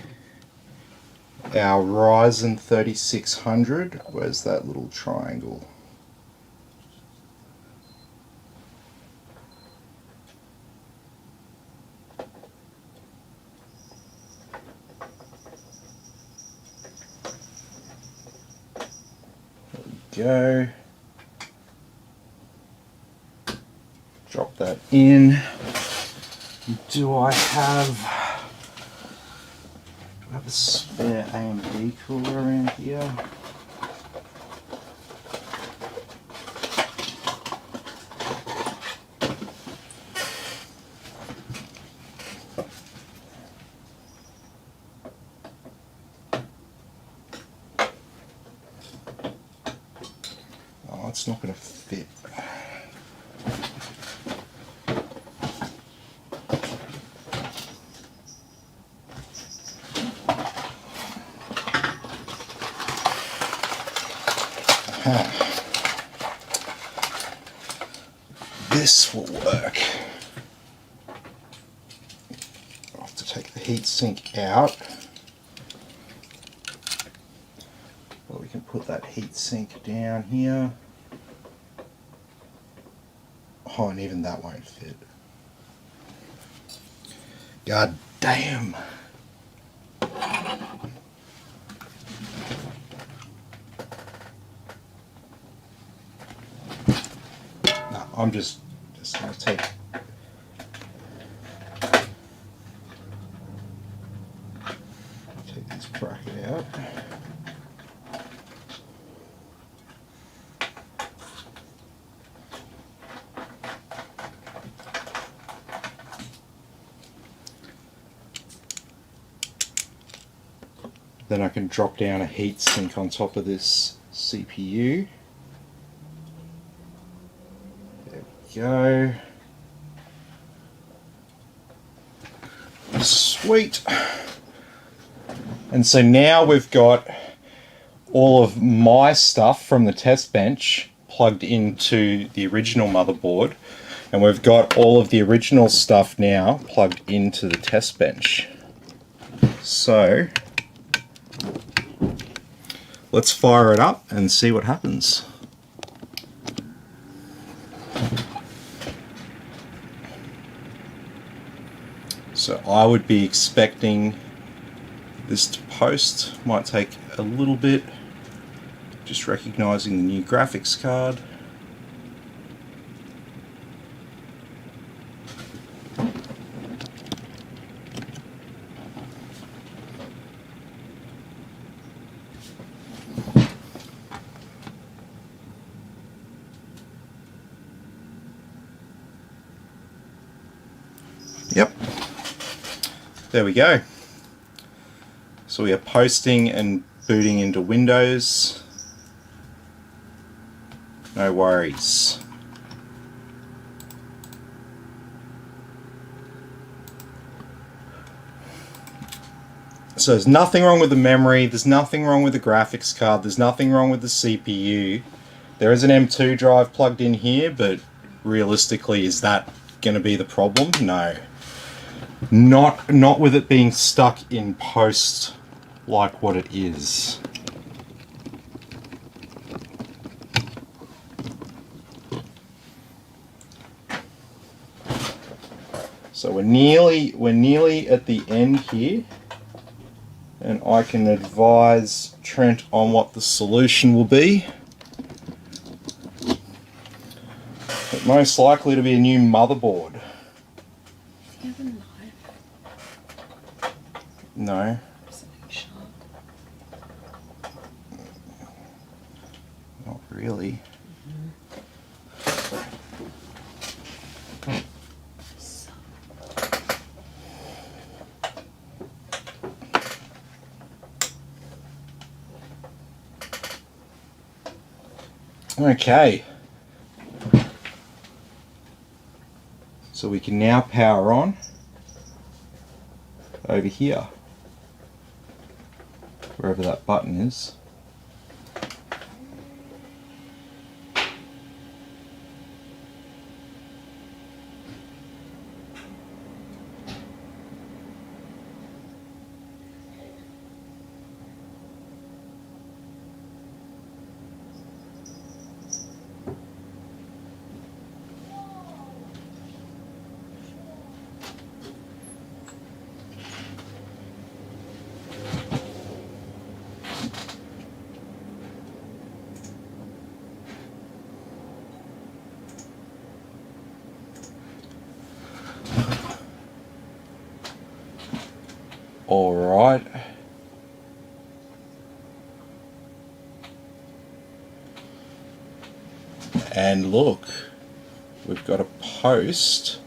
our Ryzen 3600. Where's that little triangle? Go. Drop that in. Do I have a spare AMD cooler around here? It's not going to fit. this will work. I'll have to take the heatsink out. Well, we can put that heatsink down here. Oh, and even that won't fit. God damn. No, I'm just going to take this bracket out. Then I can drop down a heatsink on top of this CPU. There we go. Sweet. And so now we've got all of my stuff from the test bench plugged into the original motherboard, and we've got all of the original stuff now plugged into the test bench. So let's fire it up and see what happens. So I would be expecting this to post. Might take a little bit, just recognizing the new graphics card. Yep, there we go. So we are posting and booting into Windows. No worries. So there's nothing wrong with the memory, there's nothing wrong with the graphics card, there's nothing wrong with the CPU. There is an M2 drive plugged in here, but realistically, is that going to be the problem? No. Not with it being stuck in post like what it is. So we're nearly at the end here, and I can advise Trent on what the solution will be. But most likely to be a new motherboard. Do you have a knife? No. Something sharp. Not really. Okay. So we can now power on over here, wherever that button is. All right. And look, we've got a post.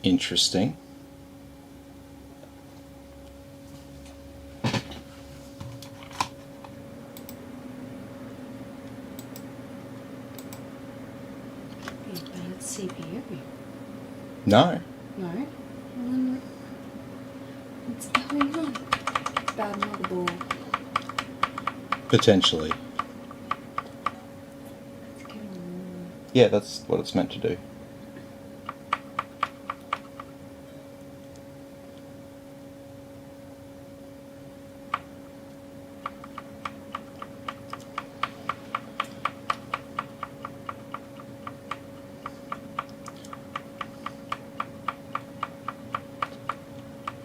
Interesting. CPU. No. No? Well, then what's going on? Bad motherboard. Potentially. It's getting warm. Yeah, that's what it's meant to do.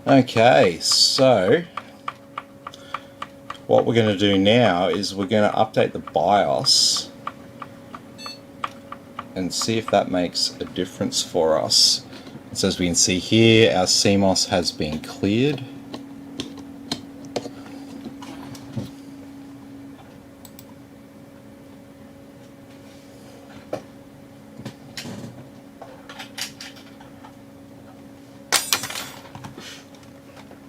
Okay, so what we're going to do now is we're going to update the BIOS and see if that makes a difference for us. So as we can see here, our Cmos has been cleared.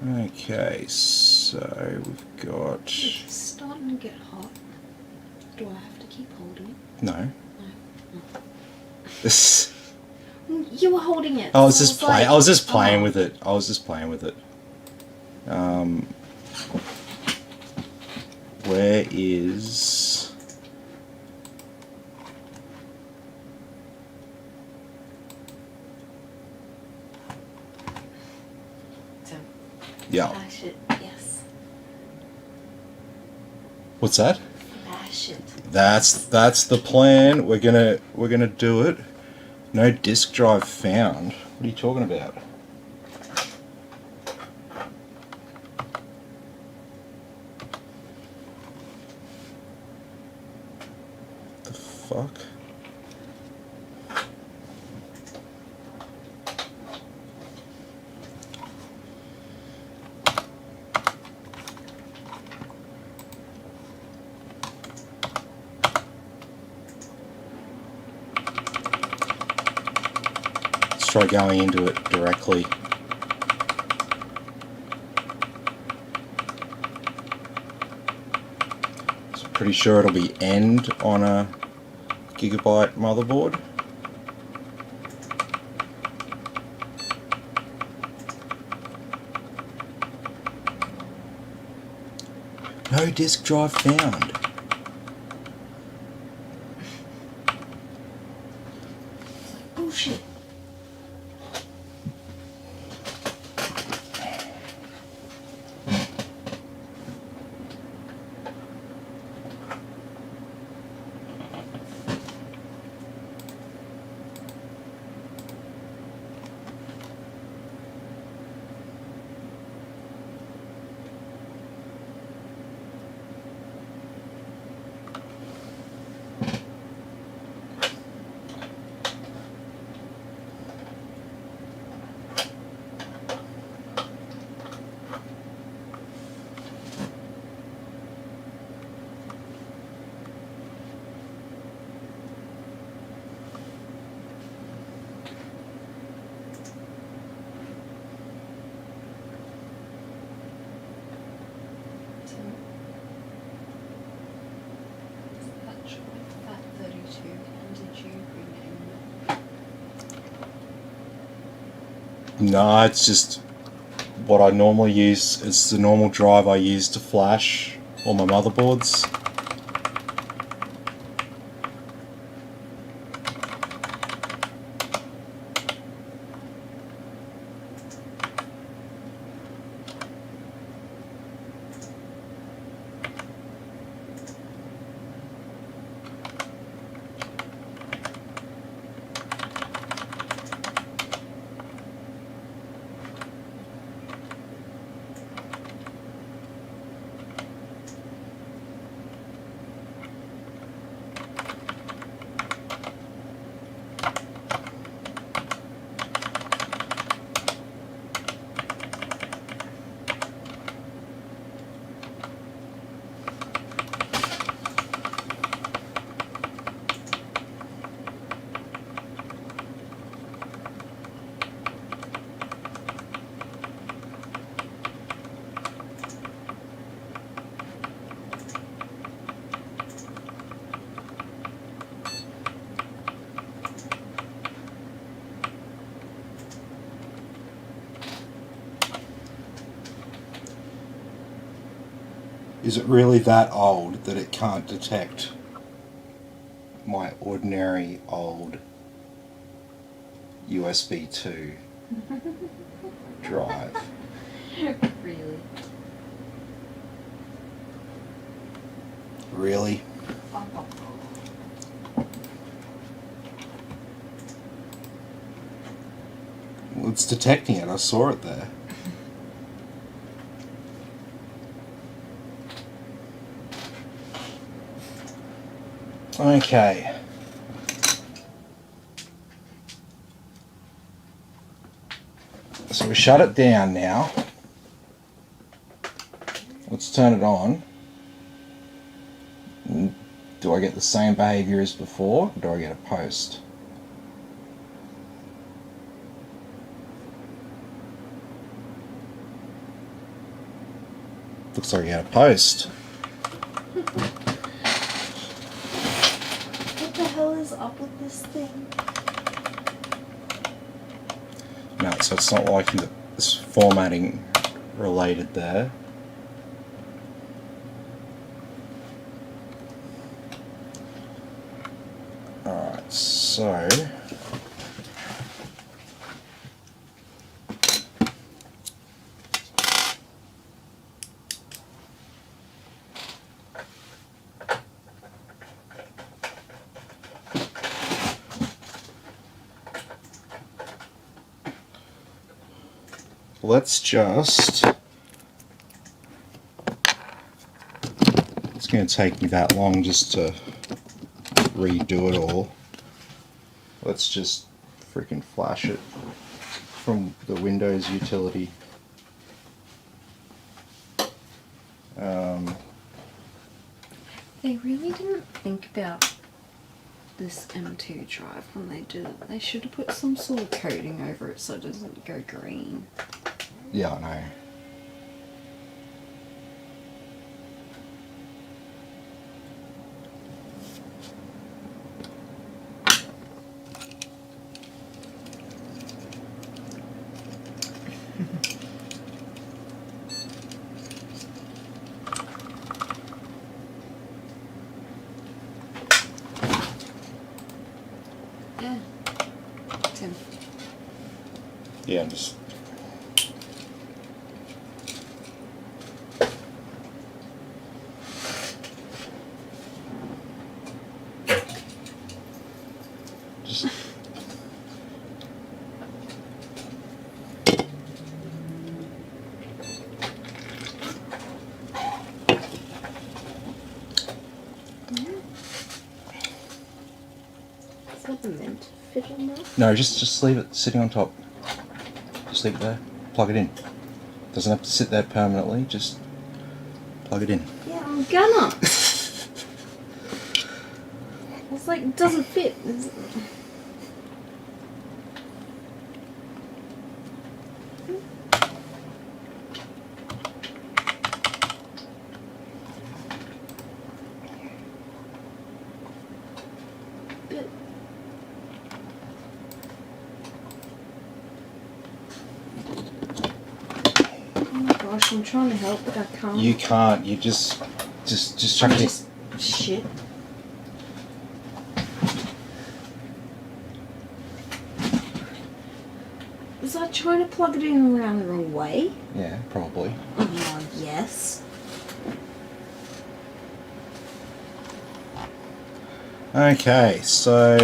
Okay, so we've got... It's starting to get hot. Do I have to keep holding it? No. No. This... You were holding it. I was so just it's like- playing. I was just playing Oh. with it. I was just playing with it. Where is? So, Yeah. flash it. Yes. What's that? Flash it. That's the plan. We're gonna do it. No disk drive found. What are you talking about? The fuck? Let's try going into it directly. So pretty sure it'll be end on a gigabyte motherboard. No disk drive found. Bullshit. So, that drive, that 32, and did you rename it? No, it's just what I normally use. It's the normal drive I use to flash all my motherboards. Is it really that old that it can't detect my ordinary old USB 2 drive? Really? Really? Well, it's detecting it. I saw it there. Okay. So we shut it down now. Let's turn it on. Do I get the same behavior as before, or do I get a post? Looks like I get a post. What the hell is up with this thing? No, so it's not like this formatting related there. Alright, so let's just, it's going to take me that long just to redo it all. Let's just freaking flash it from the Windows utility. They really didn't think about this M2 drive when they did it. They should have put some sort of coating over it so it doesn't go green. Yeah, I know. Yeah. Tim. Yeah, I'm just. Just. Is that the mint fit in there? No, just leave it sitting on top. Just leave it there. Plug it in. Doesn't have to sit there permanently. Just plug it in. Yeah, I'm gonna. It's like, it doesn't fit. But oh my gosh, I'm trying to help, but I can't. You can't. You just chuck it in. Just shit. Was I trying to plug it in around the wrong way? Yeah, probably. Oh, yes. Okay, so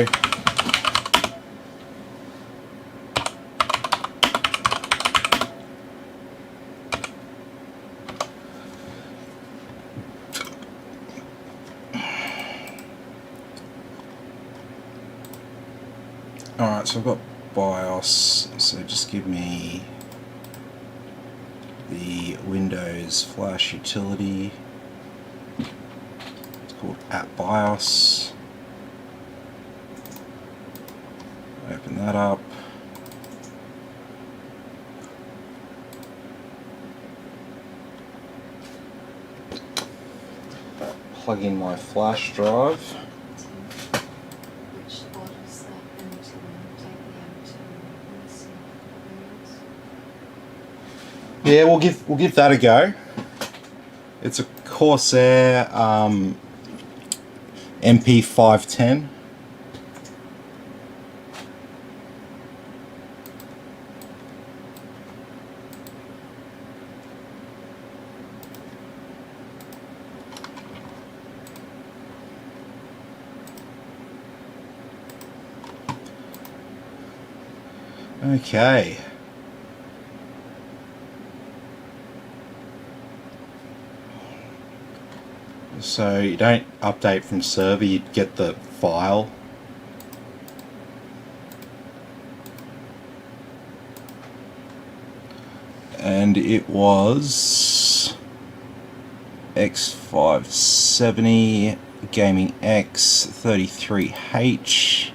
alright, so I've got BIOS, so just give me the Windows Flash utility. It's called App BIOS. Open that up. Plug in my flash drive. Which spot is that M2? Take the M2 and see what it is. Yeah, we'll give that a go. It's a Corsair MP510. Okay. So you don't update from server, you get the file. And it was X570 Gaming X33H.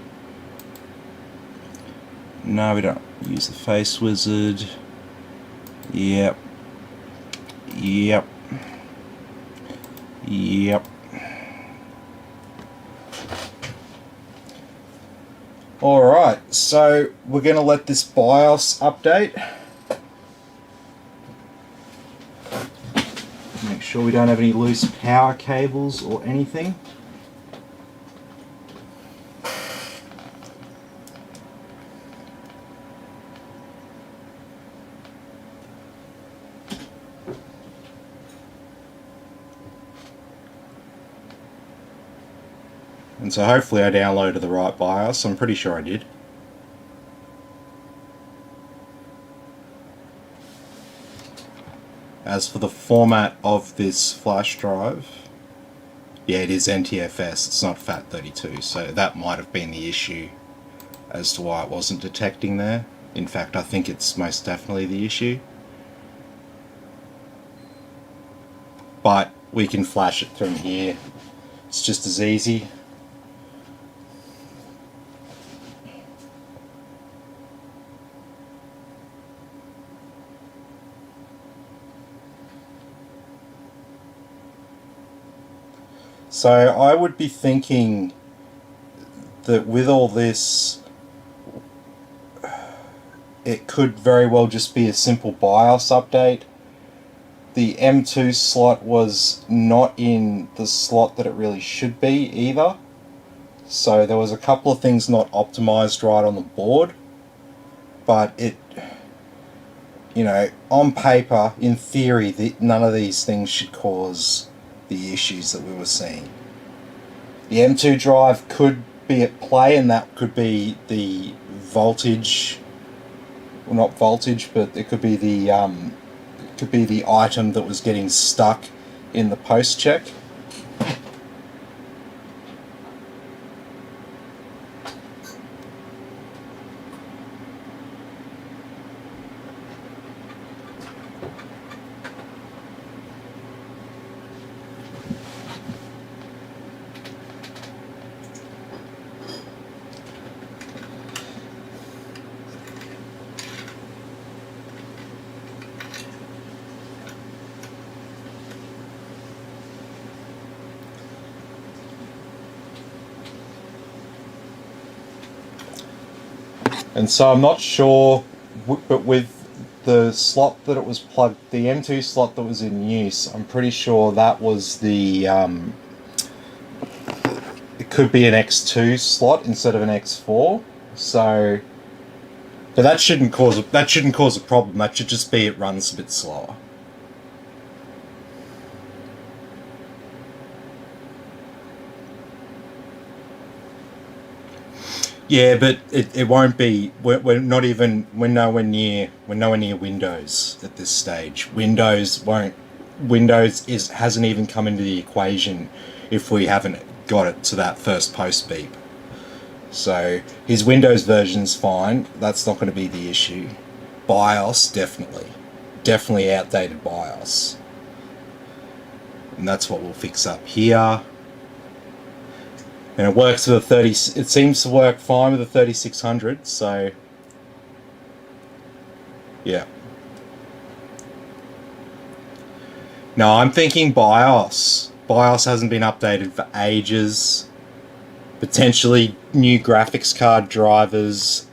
No, we don't use the face wizard. Yep. Yep. Yep. Alright, so we're going to let this BIOS update. Make sure we don't have any loose power cables or anything. And so hopefully I downloaded the right BIOS. I'm pretty sure I did. As for the format of this flash drive, yeah, it is NTFS, it's not FAT32, so that might have been the issue as to why it wasn't detecting there. In fact, I think it's most definitely the issue. But we can flash it from here. It's just as easy. So I would be thinking that with all this, it could very well just be a simple BIOS update. The M2 slot was not in the slot that it really should be either. So there was a couple of things not optimized right on the board. But it, you know, on paper, in theory, none of these things should cause the issues that we were seeing. The M2 drive could be at play, and that could be the voltage, well, not voltage, but it could be the item that was getting stuck in the post check. And so I'm not sure, but with the slot that it was plugged, the M2 slot that was in use, I'm pretty sure that was the, it could be an X2 slot instead of an X4. So, but that shouldn't cause a problem. That should just be it runs a bit slower. Yeah, but it won't be. We're nowhere near Windows at this stage. Windows hasn't even come into the equation if we haven't got it to that first post beep. So his Windows version's fine. That's not going to be the issue. BIOS definitely outdated BIOS, and that's what we'll fix up here. And it works with a it seems to work fine with a 3600, so yeah. Now I'm thinking BIOS. BIOS hasn't been updated for ages. Potentially new graphics card drivers.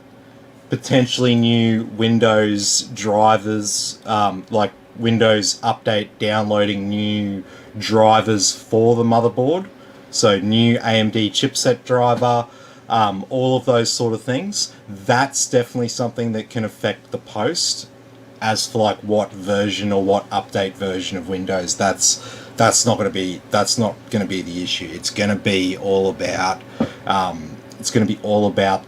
Potentially new Windows drivers, like Windows Update downloading new drivers for the motherboard. So new AMD chipset driver, all of those sort of things. That's definitely something that can affect the post. As for like what version or what update version of Windows, that's not going to be the issue. It's going to be all about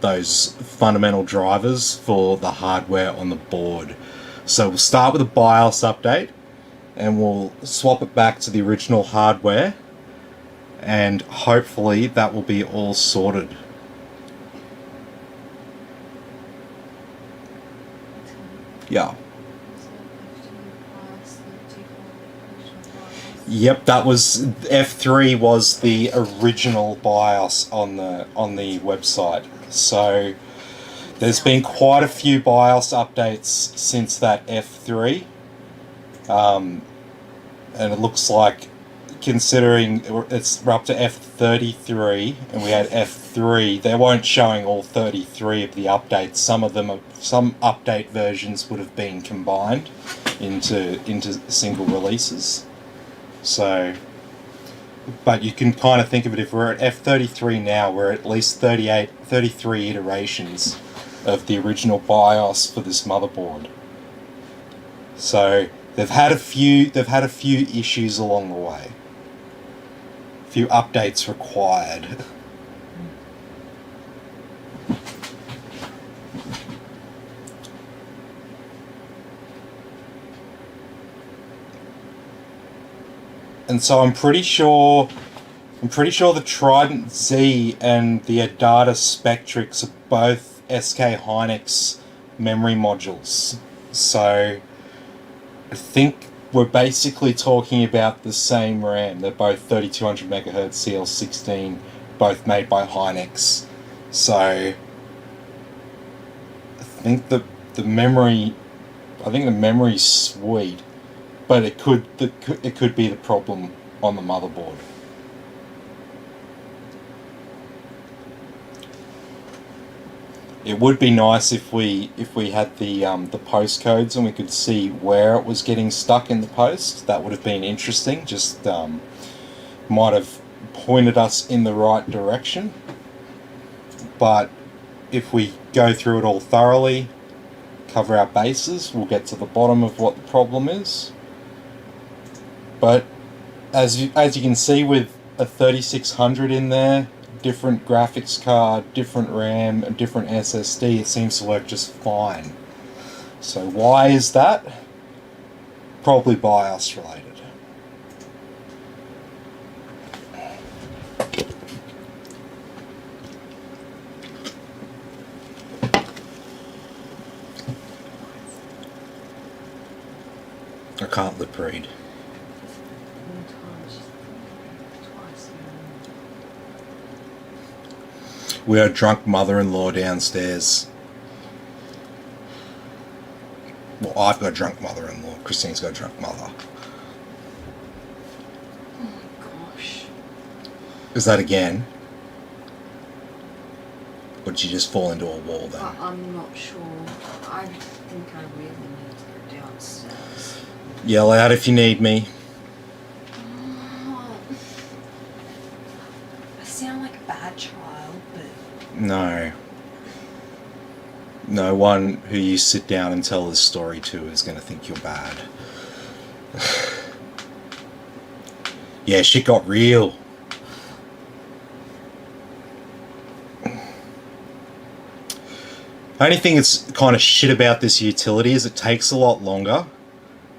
those fundamental drivers for the hardware on the board. So we'll start with a BIOS update, and we'll swap it back to the original hardware, and hopefully that will be all sorted. Yeah. Yep, that was F3 was the original BIOS on the website. So there's been quite a few BIOS updates since that F3, and it looks like, considering we're up to F33 and we had F3, they weren't showing all 33 of the updates. Some update versions would have been combined into single releases. So, but you can kind of think of it, if we're at F33 now, we're at least 33 iterations of the original BIOS for this motherboard. So they've had a few issues along the way. A few updates required. And so I'm pretty sure the Trident Z and the Adata Spectrix are both SK Hynix memory modules. So I think we're basically talking about the same RAM. They're both 3200 MHz CL16, both made by Hynix. So I think the memory's sweet. But it could be the problem on the motherboard. It would be nice if we had the postcodes and we could see where it was getting stuck in the post. That would have been interesting. Just might have pointed us in the right direction. But if we go through it all thoroughly, cover our bases, we'll get to the bottom of what the problem is. But as you can see, with a 3600 in there, different graphics card, different RAM, and different SSD, it seems to work just fine. So why is that? Probably BIOS related. I can't lip read. We are drunk mother-in-law downstairs. Well, I've got a drunk mother-in-law. Christine's got a drunk mother. Oh my gosh. Is that again? Or did you just fall into a wall then? I'm not sure. I think I really need to go downstairs. Yell out if you need me. I sound like a bad child, but... No. No one who you sit down and tell this story to is going to think you're bad. Yeah, shit got real. The only thing that's kind of shit about this utility is it takes a lot longer.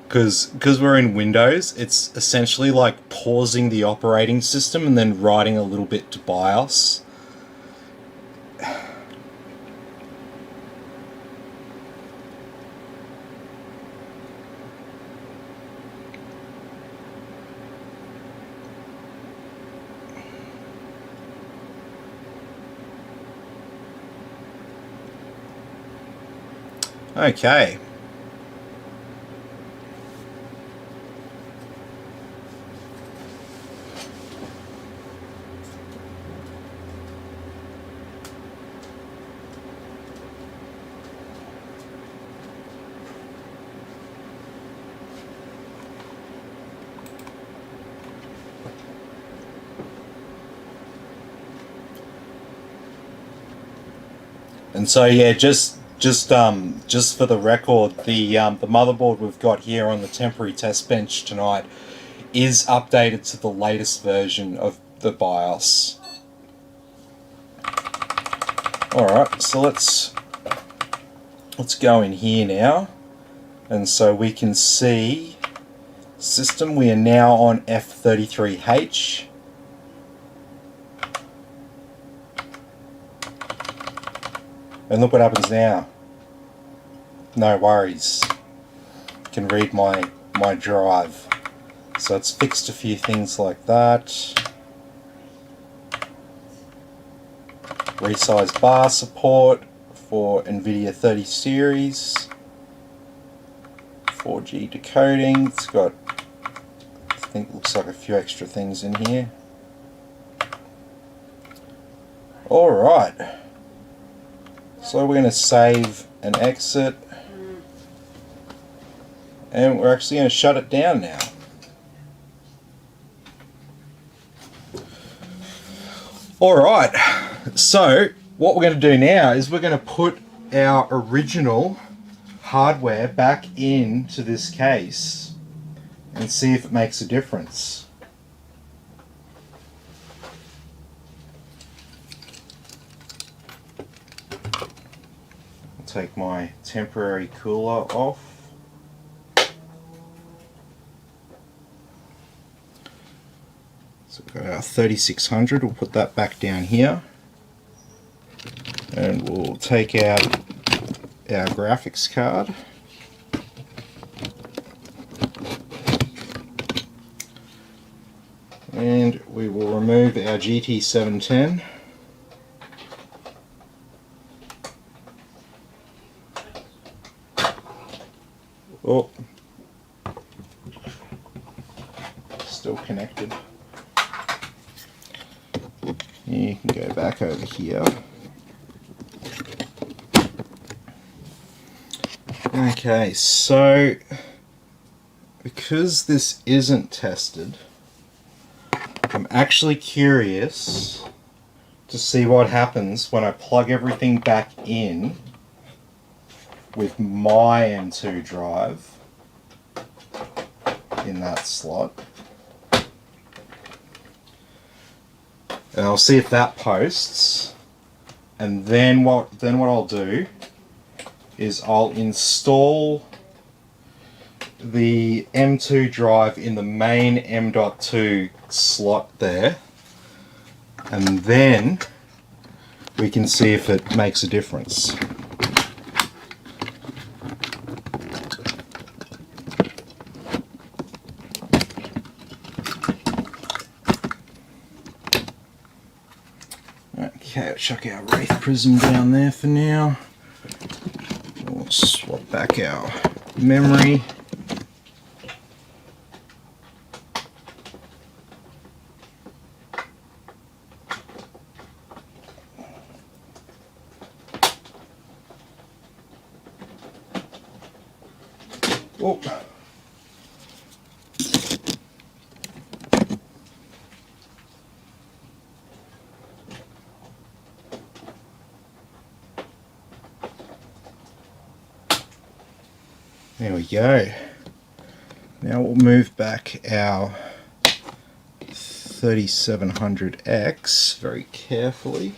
Because we're in Windows, it's essentially like pausing the operating system and then writing a little bit to BIOS. Okay. And so yeah, just for the record, the motherboard we've got here on the temporary test bench tonight is updated to the latest version of the BIOS. Alright, so let's go in here now, and so we can see system. We are now on F33H. And look what happens now. No worries. Can read my drive. So it's fixed a few things like that. Resize bar support for NVIDIA 30 series. 4G decoding. It's got, I think, looks like a few extra things in here. Alright. So we're going to save and exit, and we're actually going to shut it down now. Alright, so what we're going to do now is we're going to put our original hardware back into this case and see if it makes a difference. Take my temporary cooler off. So we've got our 3600, we'll put that back down here. And we'll take out our graphics card. And we will remove our GT710. Oh, still connected. You can go back over here. Okay, so because this isn't tested, I'm actually curious to see what happens when I plug everything back in with my M2 drive in that slot, and I'll see if that posts. And then what I'll do is I'll install the M2 drive in the main M.2 slot there, and then we can see if it makes a difference. Okay, let's chuck our Wraith Prism down there for now. We'll swap back our memory. Oh. There we go. Now we'll move back our 3700X very carefully.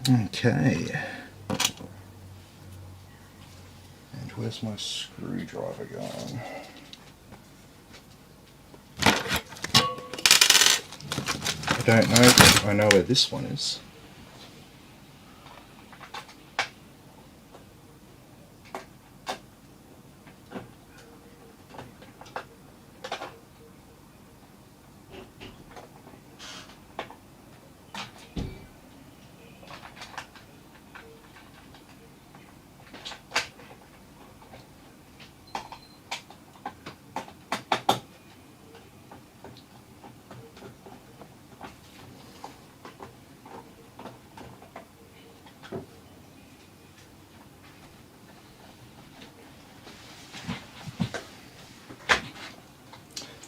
Okay. And where's my screwdriver going? I don't know, but I know where this one is.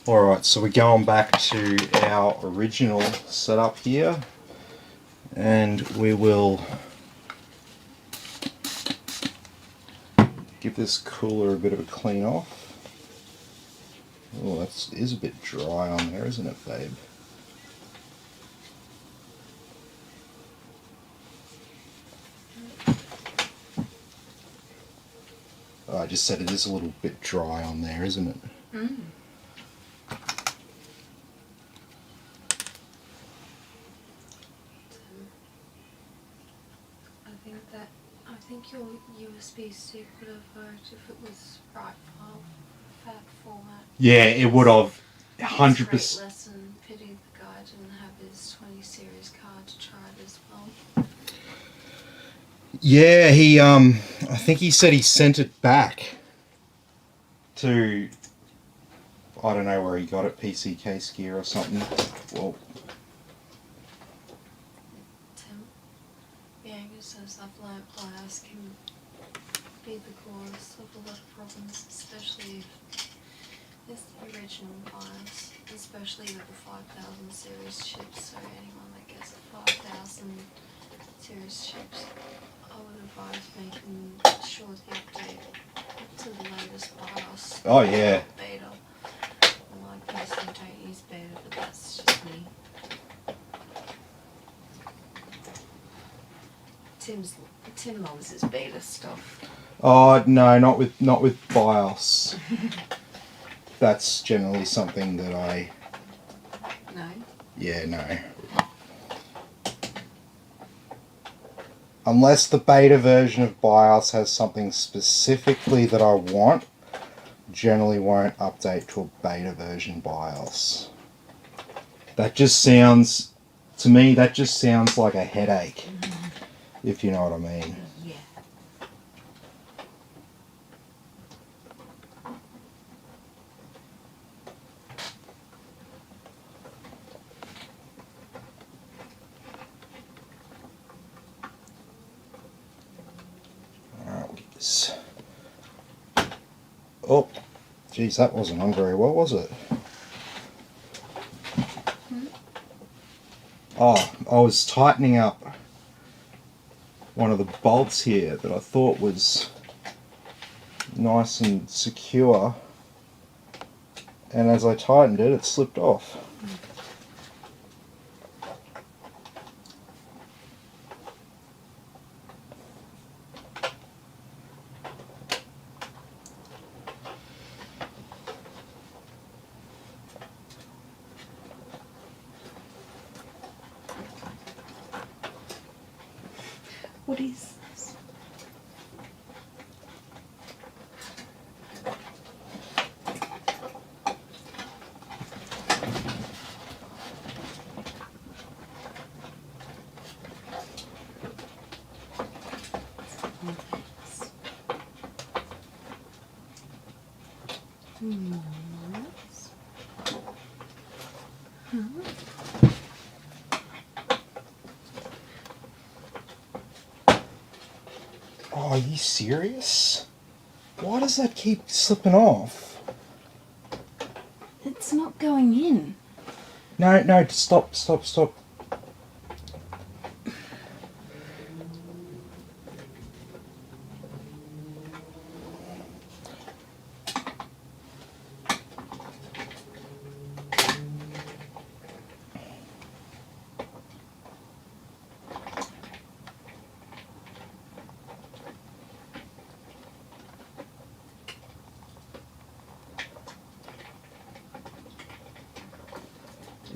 Alright, so we're going back to our original setup here, and we will give this cooler a bit of a clean off. Oh, that is a bit dry on there, isn't it, babe? Oh, I just said it is a little bit dry on there, isn't it? Mm. I think your USB stick would have worked if it was right file, fat format. Yeah, it would have. It's 100%. great lesson. Pity the guy didn't have his 20 series card to try it as well. Yeah, he I think he said he sent it back to, I don't know where he got it, PC Case Gear or something. Well, Tim, Bianca says I've learnt bias can be the cause of a lot of problems, especially if it's the original bias, especially with the 5000 series chips. So anyone that gets a 5000 series chips, I would advise making sure to update to the latest BIOS. Oh, yeah. Beta. Well, I personally don't use beta, but that's just me. Tim loves his beta stuff. oh no, not with BIOS. That's generally something that I. No? Yeah, no. Unless the beta version of BIOS has something specifically that I want, generally won't update to a beta version BIOS. That just sounds, to me, that just sounds like a headache, if you know what I mean. Yeah. Alright, we'll get this. Oh, geez, that wasn't on very well, was it? Oh, I was tightening up one of the bolts here that I thought was nice and secure, and as I tightened it, it slipped off. What is this? Oh, are you serious? Why does that keep slipping off? It's not going in. No, stop.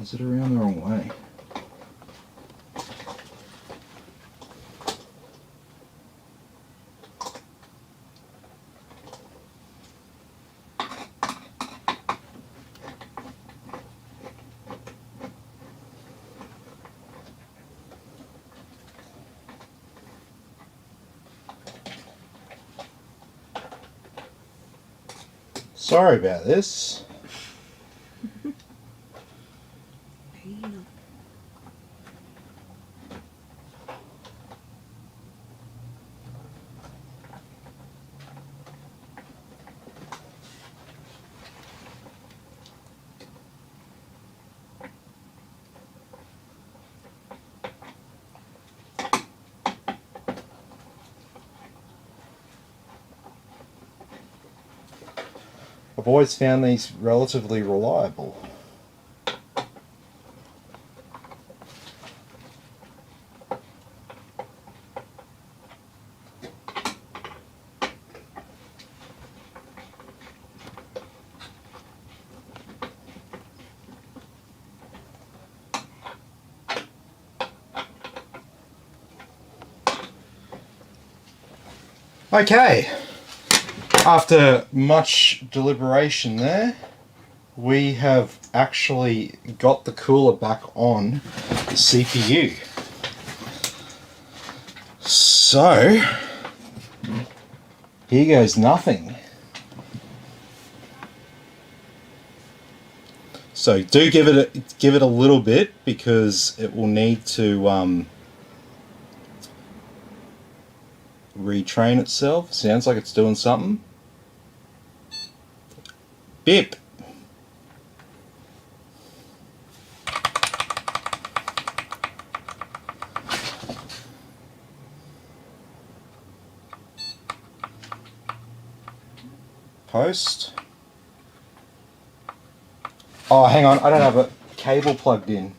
Is it around the wrong way? Sorry about this. I've always found these relatively reliable. Okay, after much deliberation there, we have actually got the cooler back on the CPU. So, here goes nothing. So do give it a little bit, because it will need to retrain itself. Sounds like it's doing something. Bip. Post. Oh, hang on, I don't have a cable plugged in.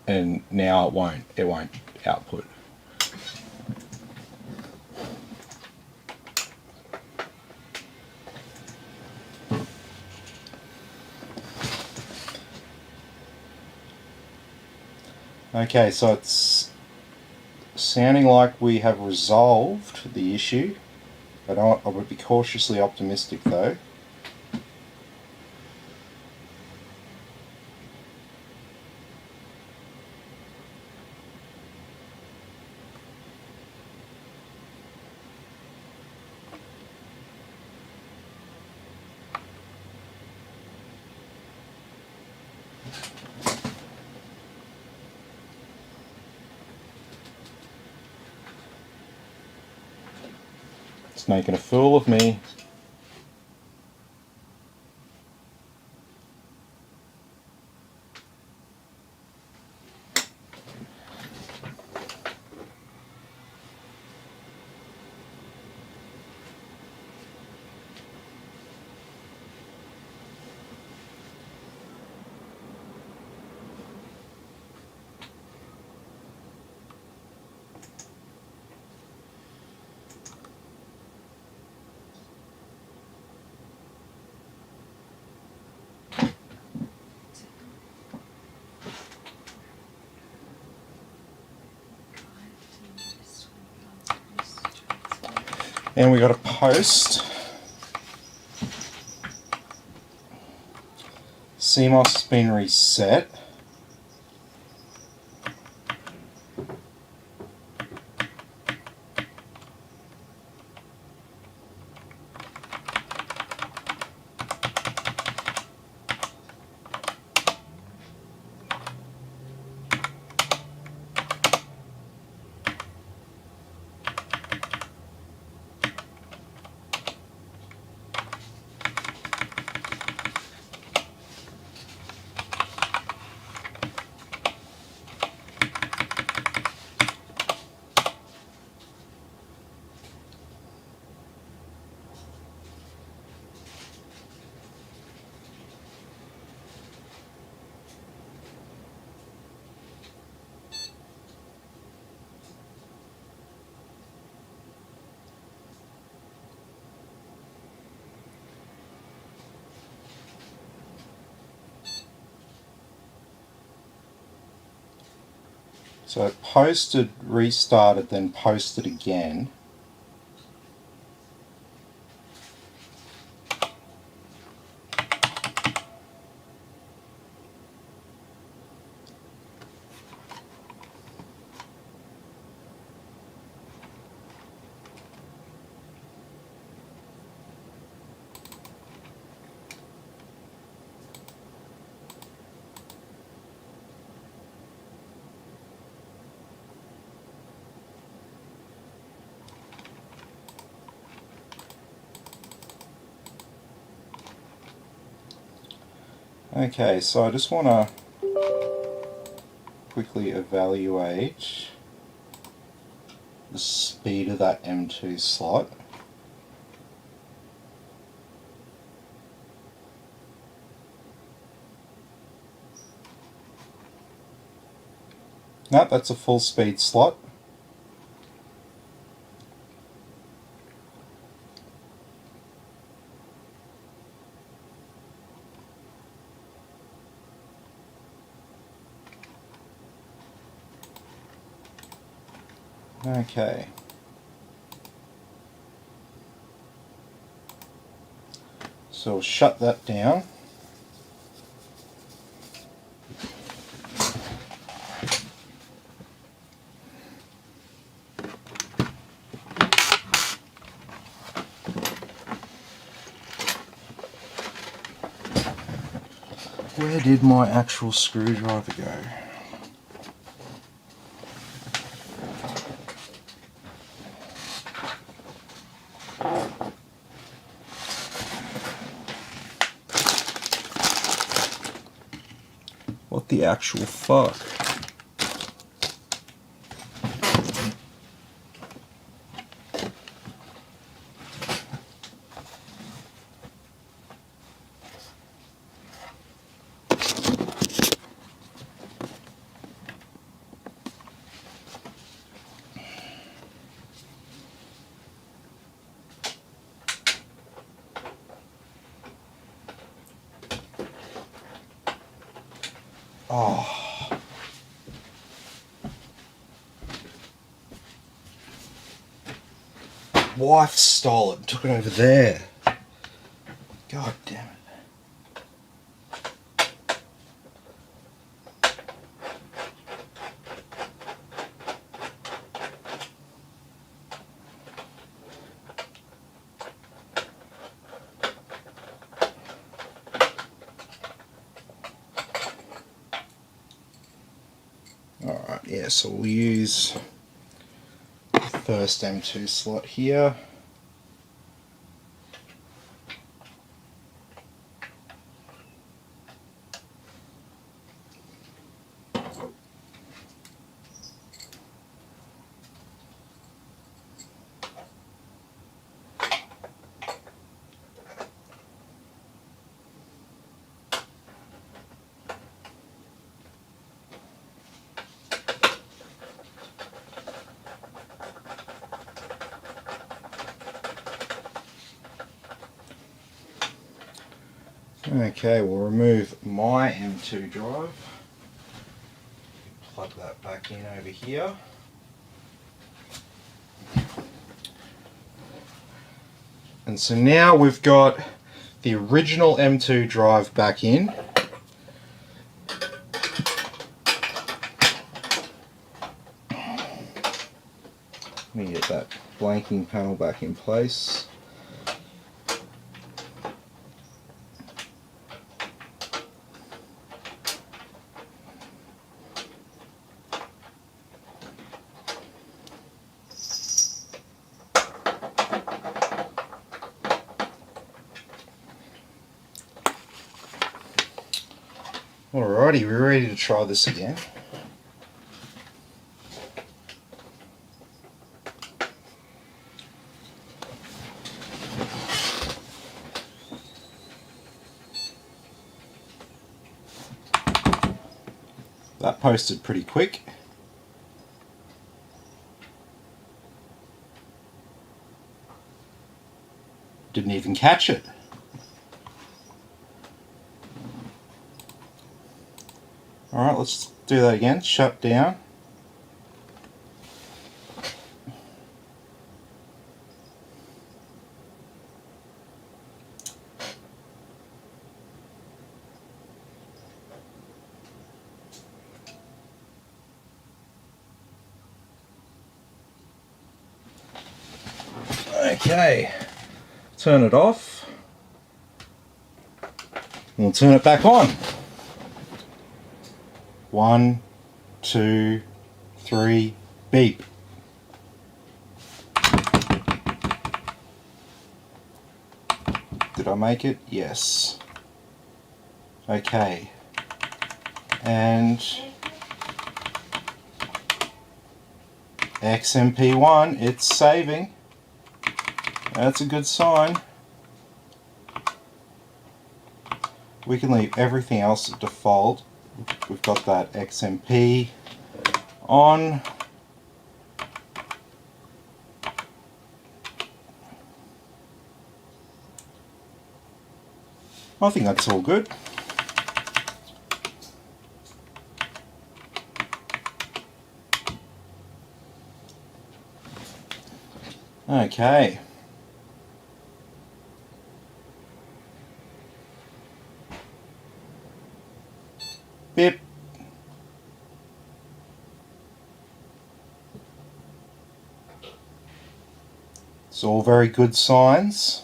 And now it won't output. Okay, so it's sounding like we have resolved the issue. I would be cautiously optimistic though. It's making a fool of me. And we got a post. Cmos has been reset. So it posted, restarted, then posted again. Okay, so I just want to quickly evaluate the speed of that M2 slot. No, that's a full speed slot. Okay. So we'll shut that down. Where did my actual screwdriver go? What the actual fuck? Oh. Wife stole it and took it over there. God damn it. Alright, yeah, so we'll use the first M2 slot here. Okay, we'll remove my M2 drive. Plug that back in over here. And so now we've got the original M2 drive back in. Let me get that blanking panel back in place. Alrighty, we're ready to try this again. That posted pretty quick. Didn't even catch it. Alright, let's do that again. Shut down. Okay, turn it off. We'll turn it back on. 1, 2, 3, beep. Did I make it? Yes. Okay. And XMP1, it's saving. That's a good sign. We can leave everything else at default. We've got that XMP on. I think that's all good. Okay. Bip. It's all very good signs.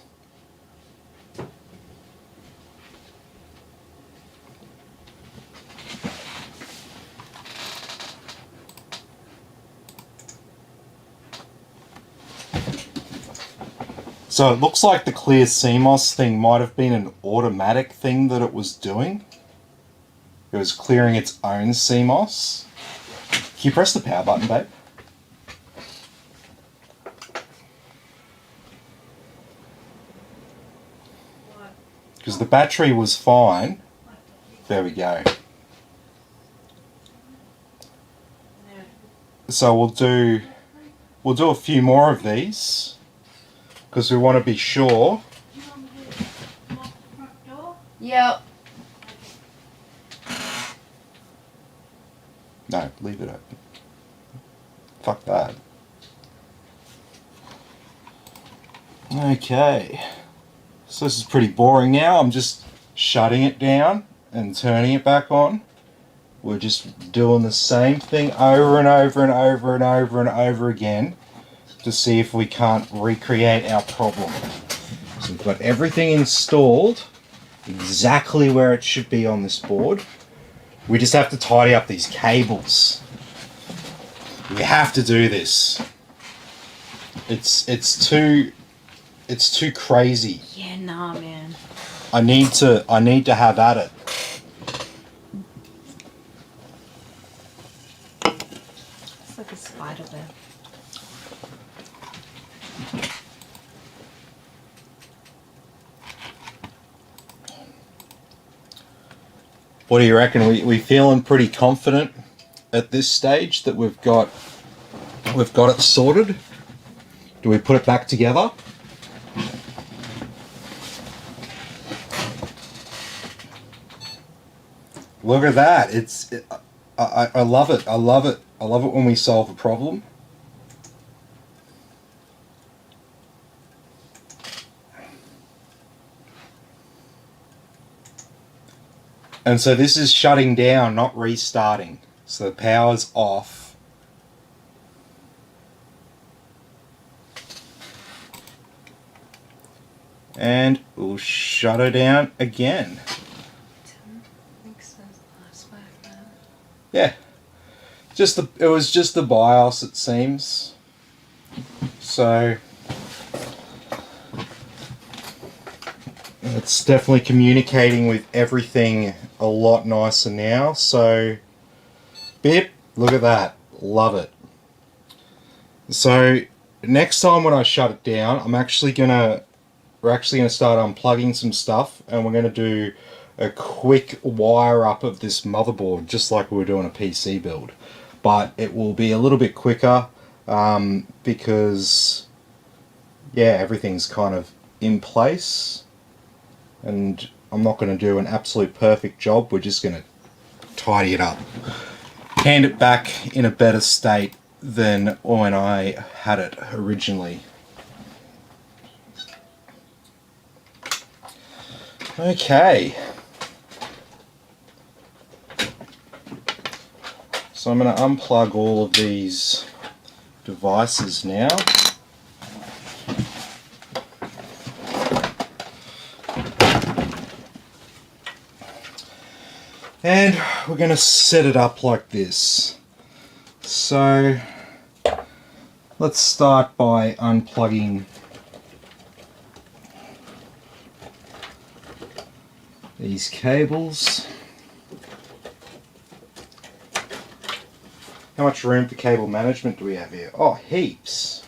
So it looks like the clear CMOS thing might have been an automatic thing that it was doing. It was clearing its own CMOS. Can you press the power button, babe? Because the battery was fine. There we go. So we'll do a few more of these because we want to be sure. Yep. No, leave it open. Fuck that. Okay. So this is pretty boring now. I'm just shutting it down and turning it back on. We're just doing the same thing over and over and over and over and over again to see if we can't recreate our problem. So we've got everything installed exactly where it should be on this board. We just have to tidy up these cables. We have to do this. It's too crazy. Yeah, nah, man. I need to have at it. It's like a spider web. What do you reckon? We feeling pretty confident at this stage that we've got it sorted? Do we put it back together? Look at that! I love it. I love it. I love it when we solve a problem. And so this is shutting down, not restarting. So the power's off. And we'll shut it down again. Yeah. It was just the BIOS, it seems. So it's definitely communicating with everything a lot nicer now. So, bip, look at that. Love it. So, next time when I shut it down, we're actually gonna start unplugging some stuff, and we're gonna do a quick wire up of this motherboard, just like we were doing a PC build. But it will be a little bit quicker because, yeah, everything's kind of in place. And I'm not going to do an absolute perfect job. We're just going to tidy it up. Hand it back in a better state than when I had it originally. Okay. So I'm going to unplug all of these devices now. And we're going to set it up like this. So let's start by unplugging these cables. How much room for cable management do we have here? Oh, heaps.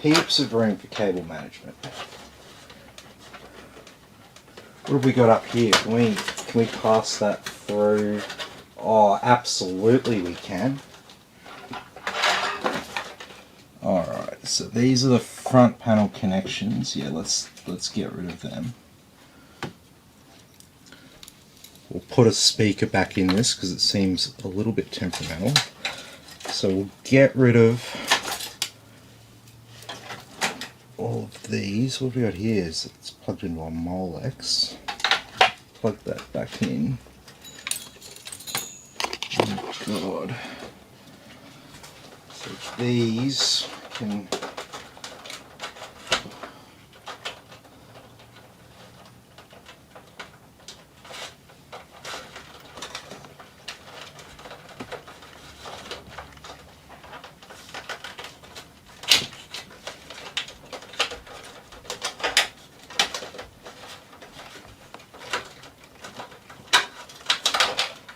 Heaps of room for cable management. What have we got up here? Can we pass that through? Oh, absolutely we can. Alright, so these are the front panel connections. Yeah, let's get rid of them. We'll put a speaker back in this because it seems a little bit temperamental. So we'll get rid of all of these. What have we got here? It's plugged into a Molex. Plug that back in. Oh god. So these can...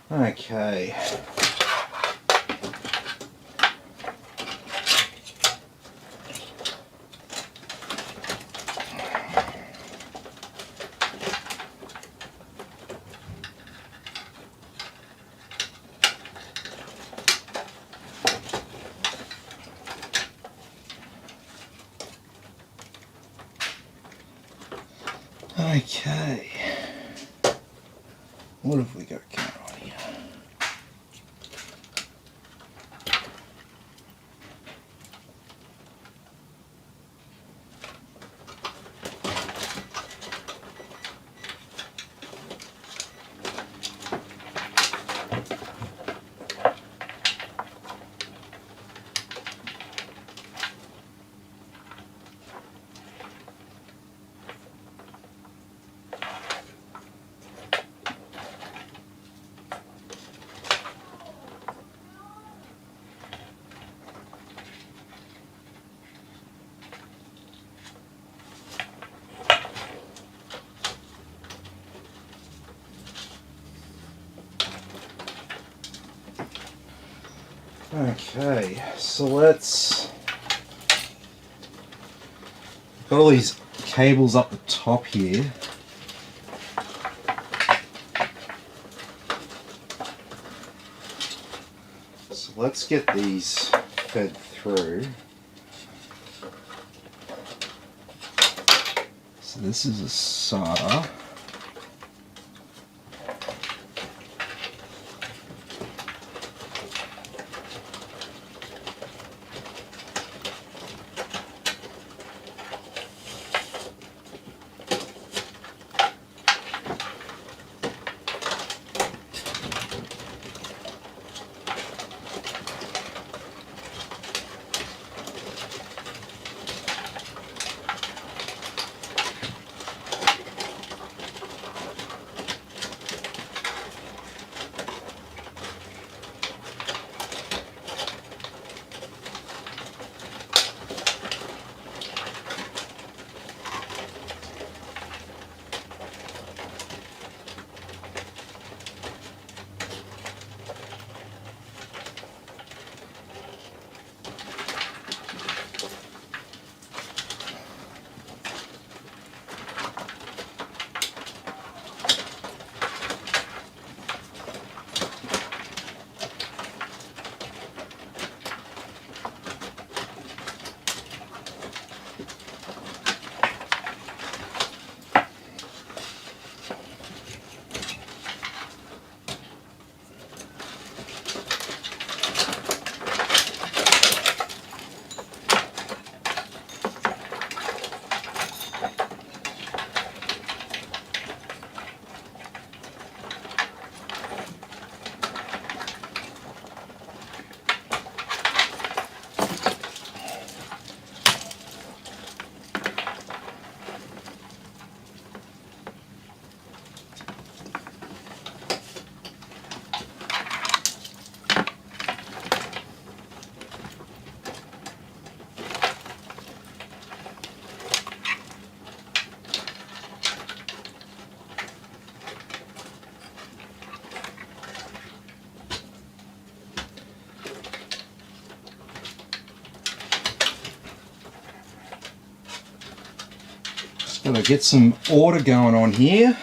Okay. Okay. What have we got going on here? Okay, so let's... Got all these cables up the top here. So let's get these fed through. So this is a SATA. Gotta get some order going on here.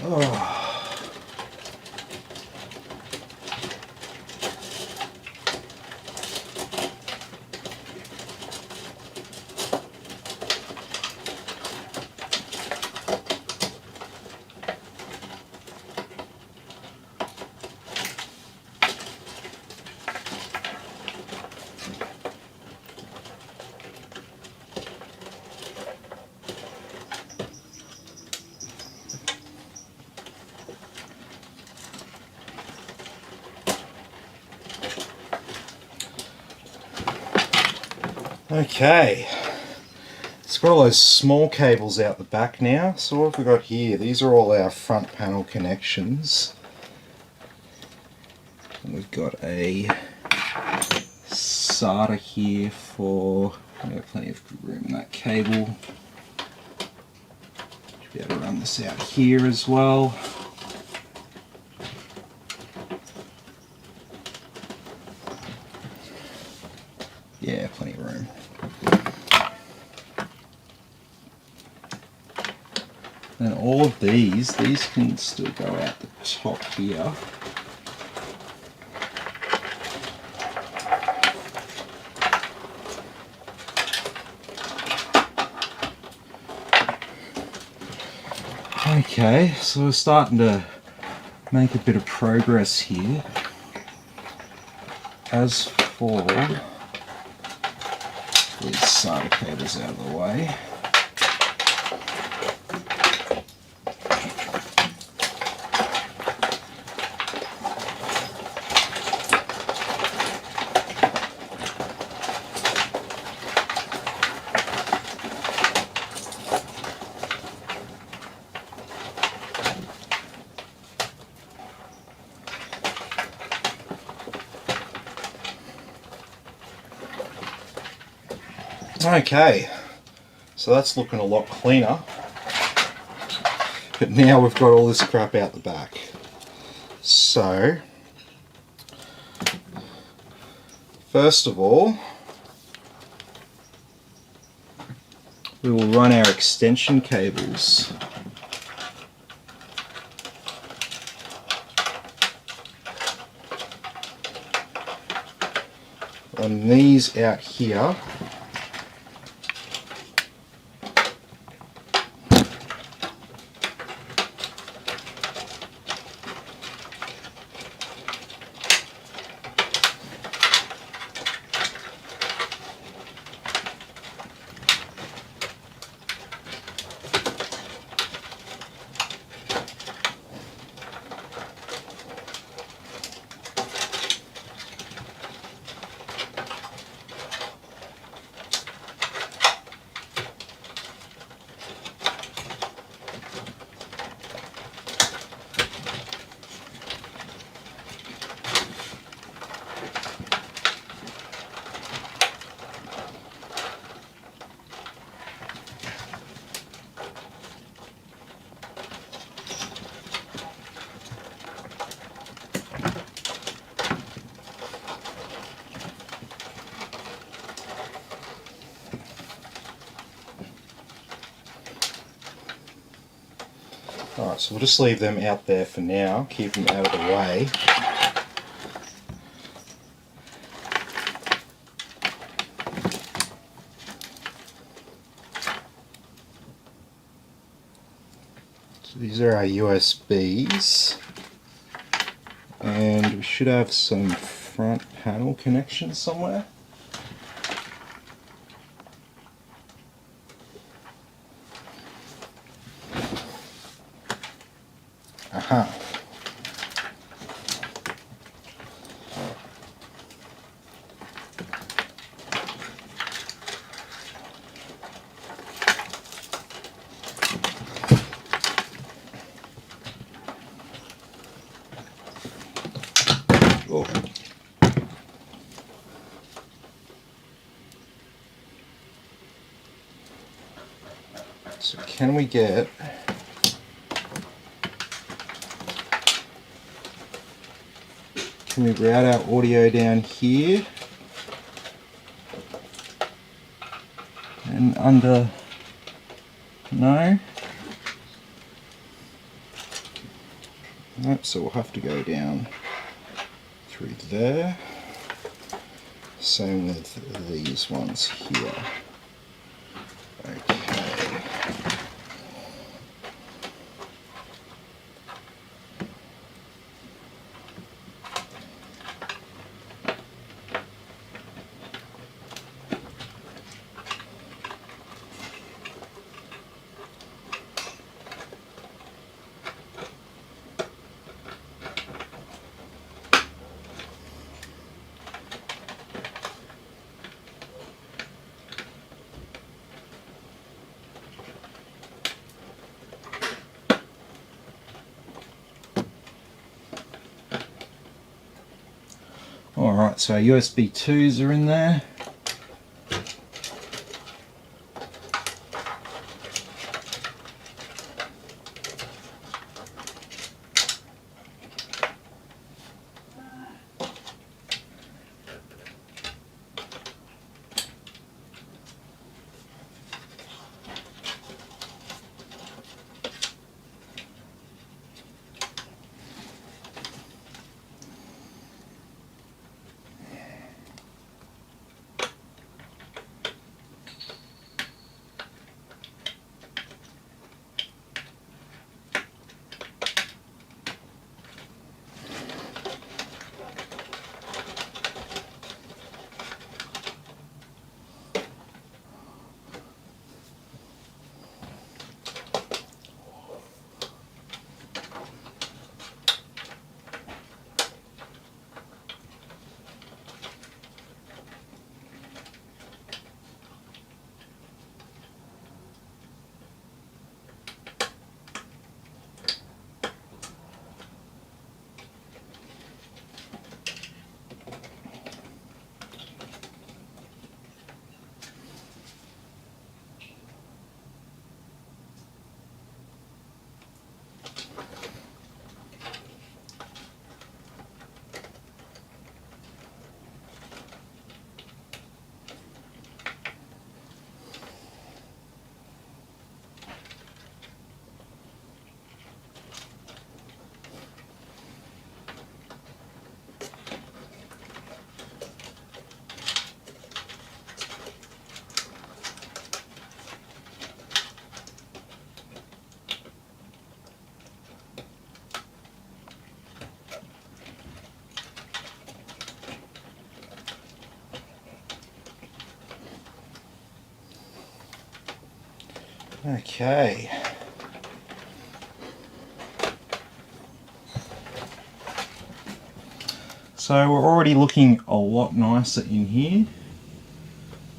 Oh. Okay, it's got all those small cables out the back now. So what have we got here? These are all our front panel connections. And we've got a SATA here for, we've got plenty of room in that cable. Should be able to run this out here as well. Yeah, plenty of room. And all of these can still go out the top here. Okay, so we're starting to make a bit of progress here. As for these SATA cables out of the way. Okay, so that's looking a lot cleaner. But now we've got all this crap out the back. So, first of all, we will run our extension cables. Run these out here. Alright, so we'll just leave them out there for now, keep them out of the way. So these are our USBs, and we should have some front panel connections somewhere. Aha. Oh. So can we get Can we route our audio down here and under? No. Nope, so we'll have to go down through there. Same with these ones here. Okay. Alright, so our USB 2s are in there. Okay. So we're already looking a lot nicer in here.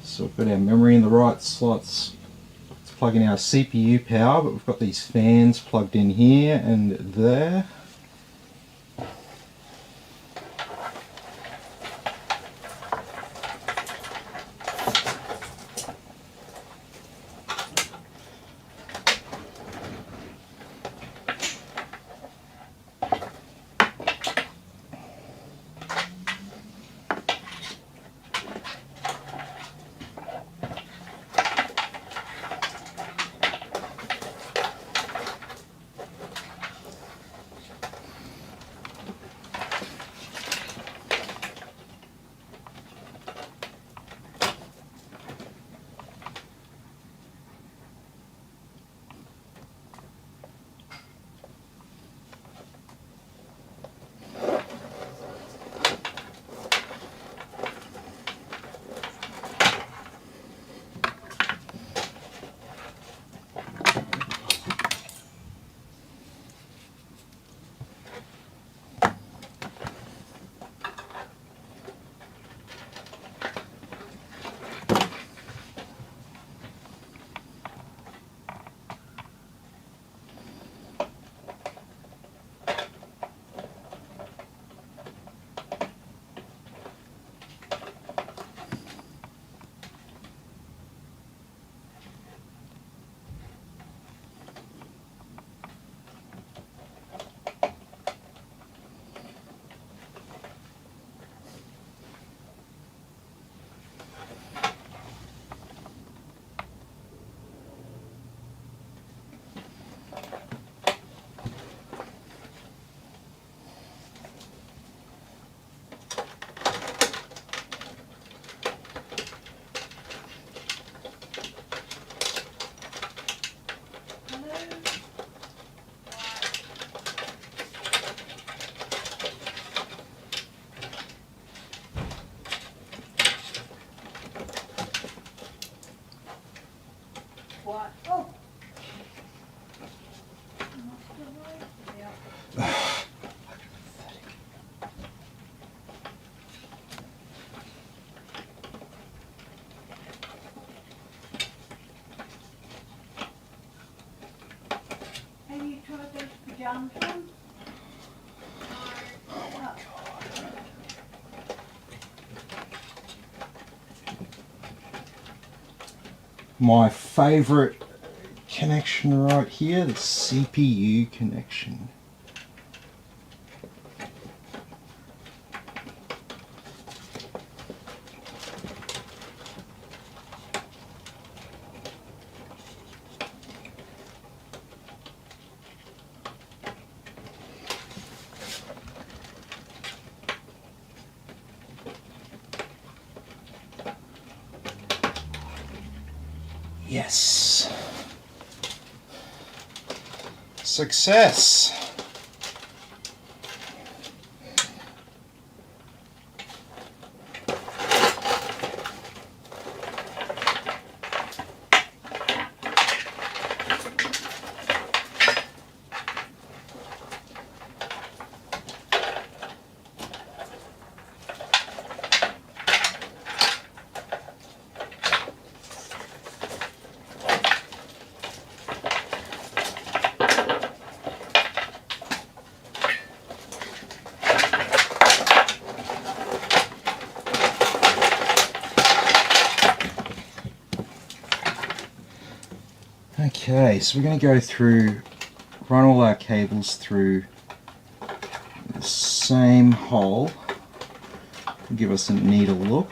So we've got our memory in the right slots. It's plugging our CPU power, but we've got these fans plugged in here and there. What? Oh. Have you tried those pajamas ones? Oh my God. My favourite connection right here, the CPU connection. Yes. Success. Okay, so we're going to go through, run all our cables through the same hole, give us a neater look.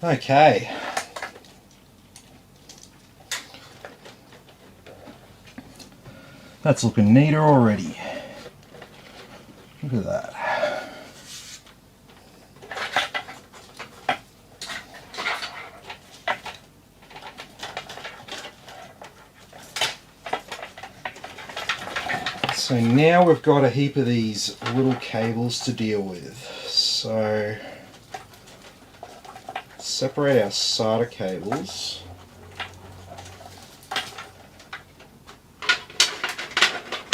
Okay. That's looking neater already. Look at that. So now we've got a heap of these little cables to deal with. So separate our SATA cables.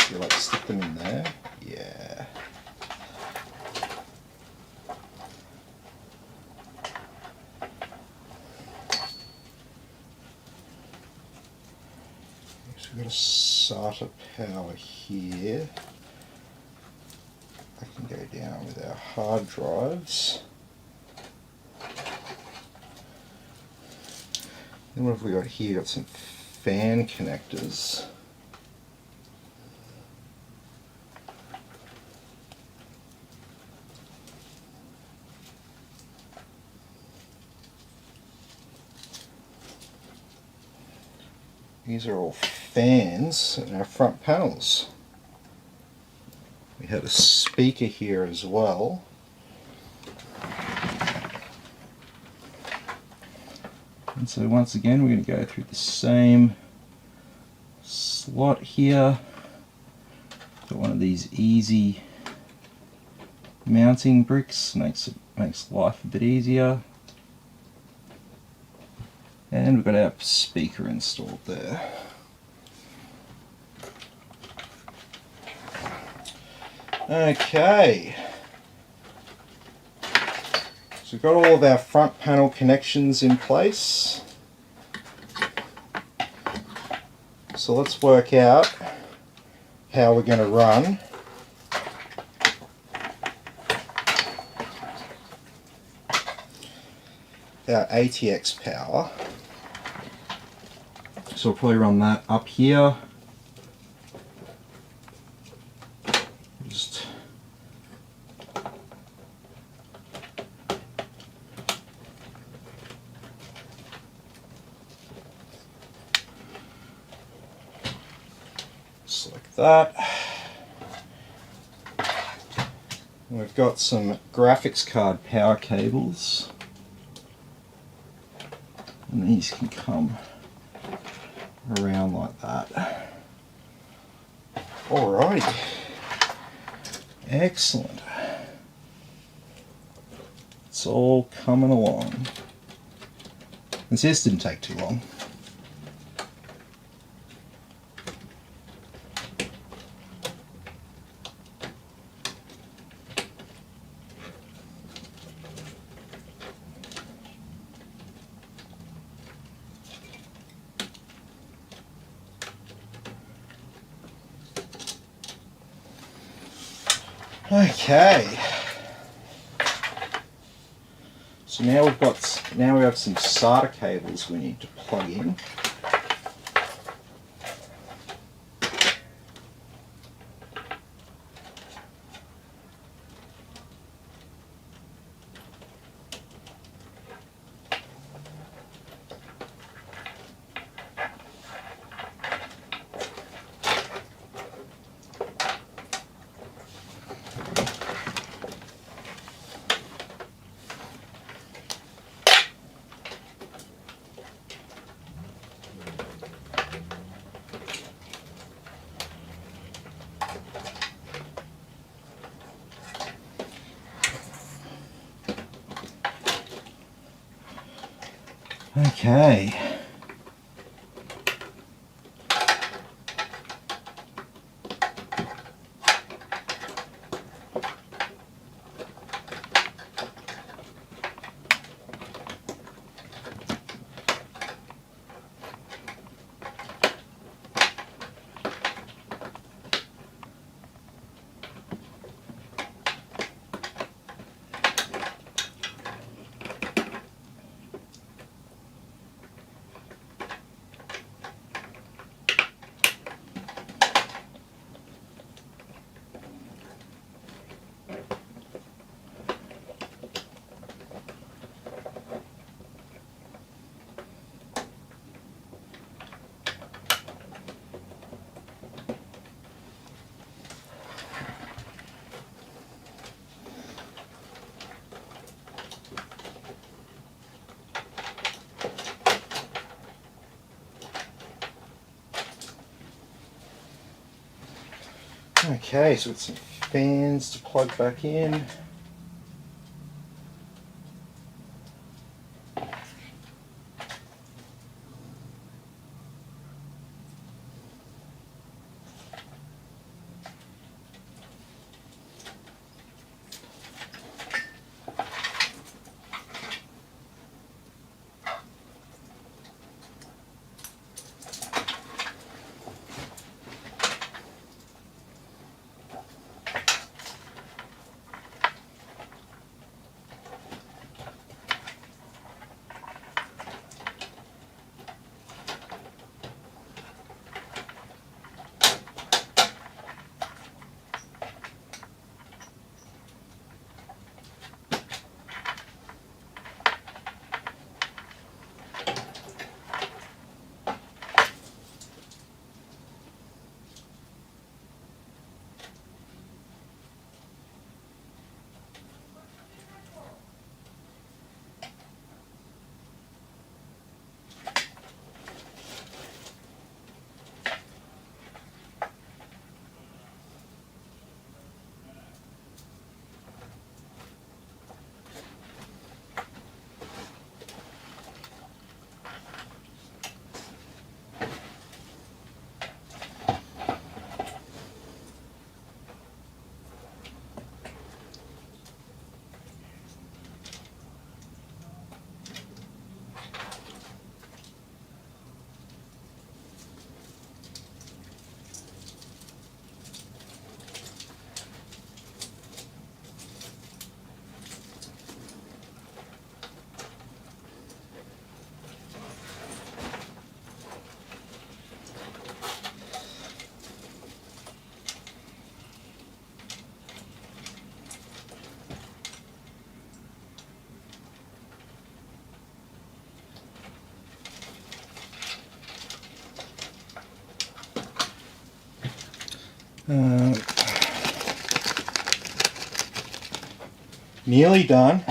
You like stick them in there? Yeah. So we've got a SATA power here. I can go down with our hard drives. Then what have we got here? Got some fan connectors. These are all fans in our front panels. We had a speaker here as well. And so once again, we're going to go through the same slot here. Got one of these easy mounting bricks, makes life a bit easier. And we've got our speaker installed there. Okay. So we've got all of our front panel connections in place. So let's work out how we're going to run our ATX power. So we'll probably run that up here. Just like that. And we've got some graphics card power cables. And these can come around like that. Alrighty. Excellent. It's all coming along. And see, this didn't take too long. Okay. So now we have some SATA cables we need to plug in. Okay. Okay, so it's some fans to plug back in. Nearly done.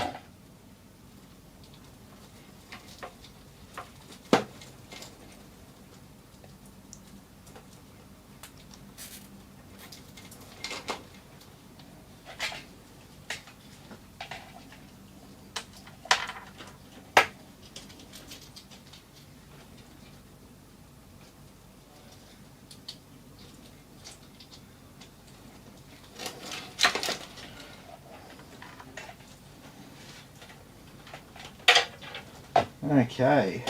Okay,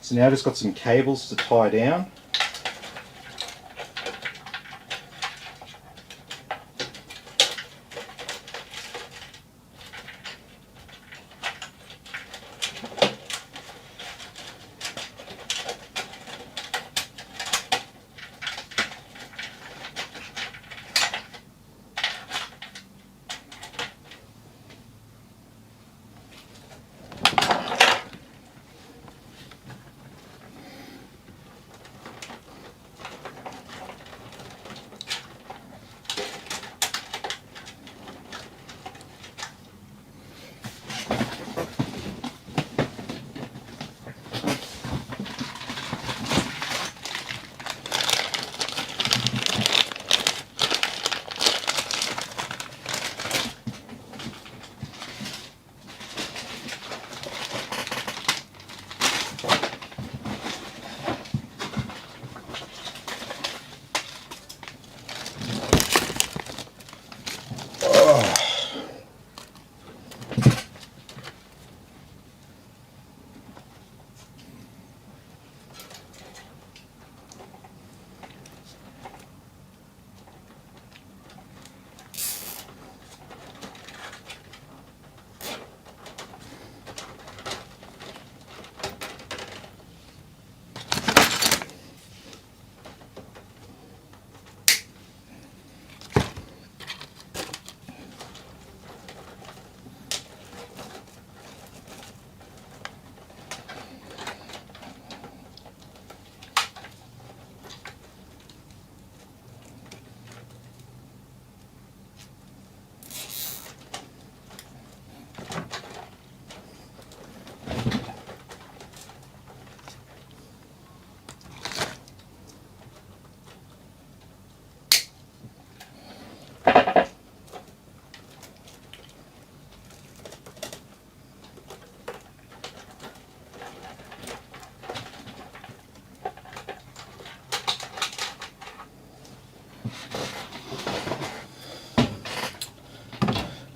so now I've just got some cables to tie down.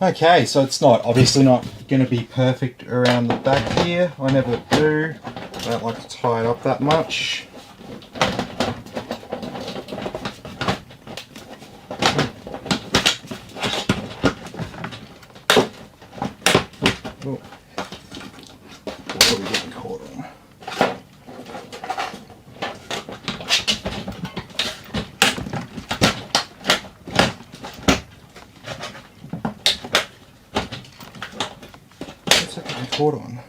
Okay, so it's obviously not going to be perfect around the back here. I never do. I don't like to tie it up that much. Oh. What are we getting caught on? What's that getting caught on?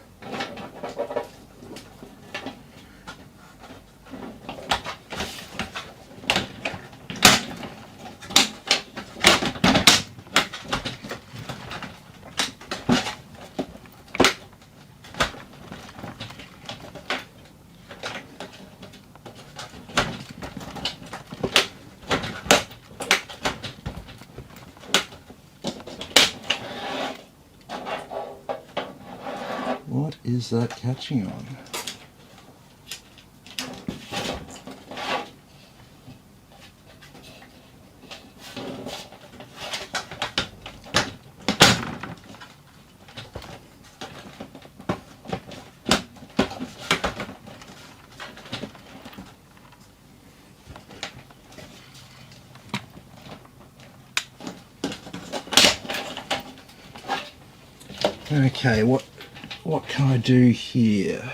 What is that catching on? Okay, what can I do here?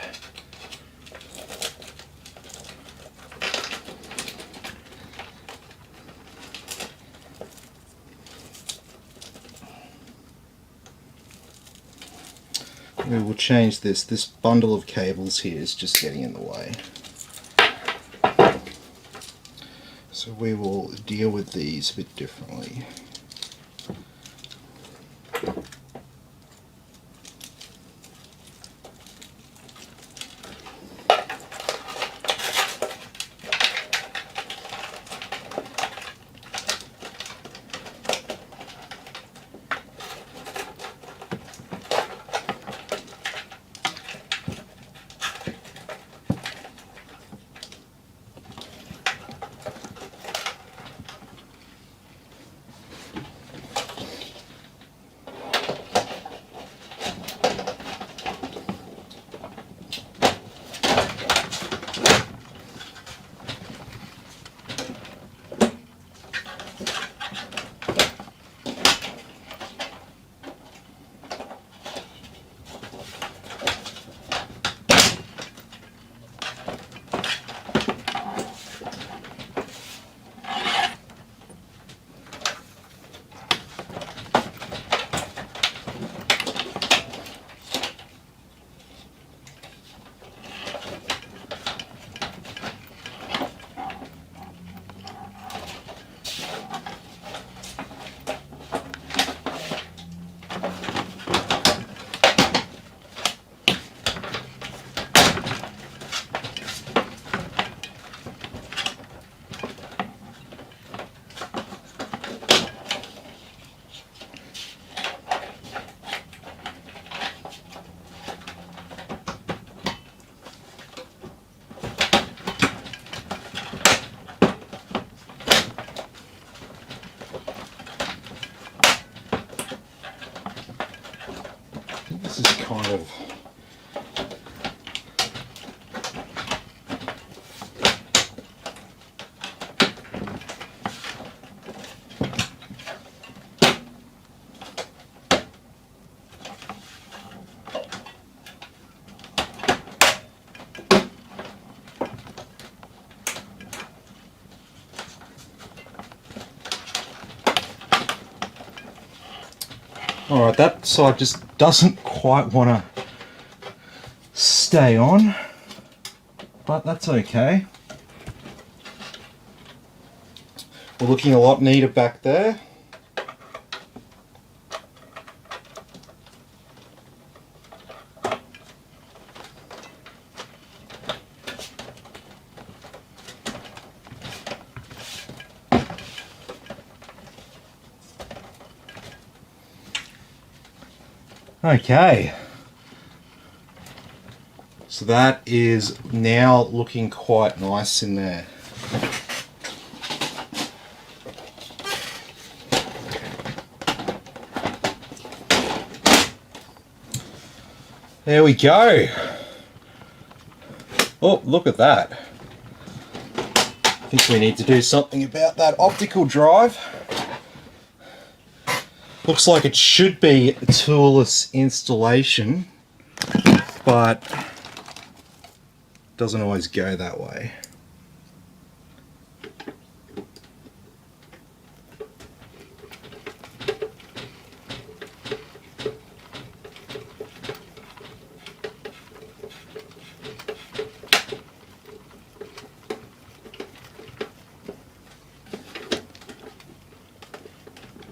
We will change this. This bundle of cables here is just getting in the way. So we will deal with these a bit differently. This is kind of alright, that side just doesn't quite want to stay on, but that's okay. We're looking a lot neater back there. Okay, so that is now looking quite nice in there. There we go. Oh, look at that. I think we need to do something about that optical drive. Looks like it should be a toolless installation, but doesn't always go that way.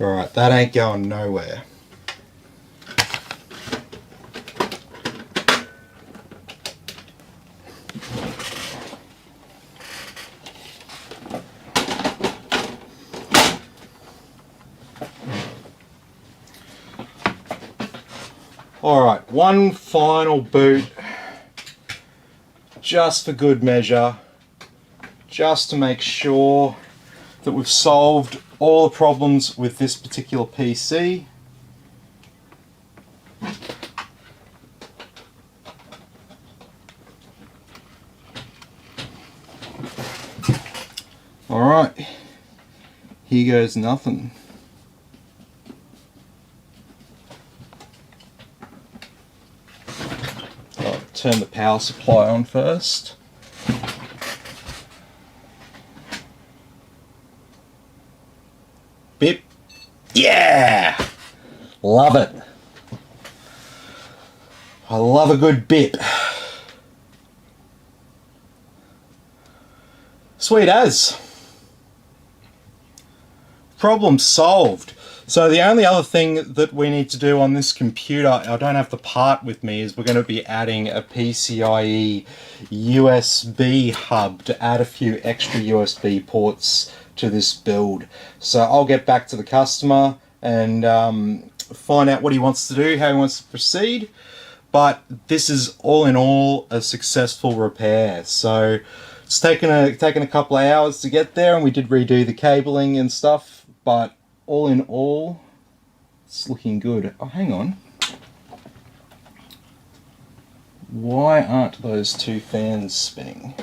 Alright, that ain't going nowhere. Alright, one final boot, just for good measure, just to make sure that we've solved all the problems with this particular PC. Alright, here goes nothing. I'll turn the power supply on first. Bip. Yeah! Love it. I love a good bip. Sweet as. Problem solved. So the only other thing that we need to do on this computer, I don't have the part with me, is we're going to be adding a PCIe USB hub to add a few extra USB ports to this build. So I'll get back to the customer and find out what he wants to do, how he wants to proceed. But this is all in all a successful repair. So it's taken a couple of hours to get there, and we did redo the cabling and stuff, but all in all it's looking good. Oh, hang on. Why aren't those two fans spinning?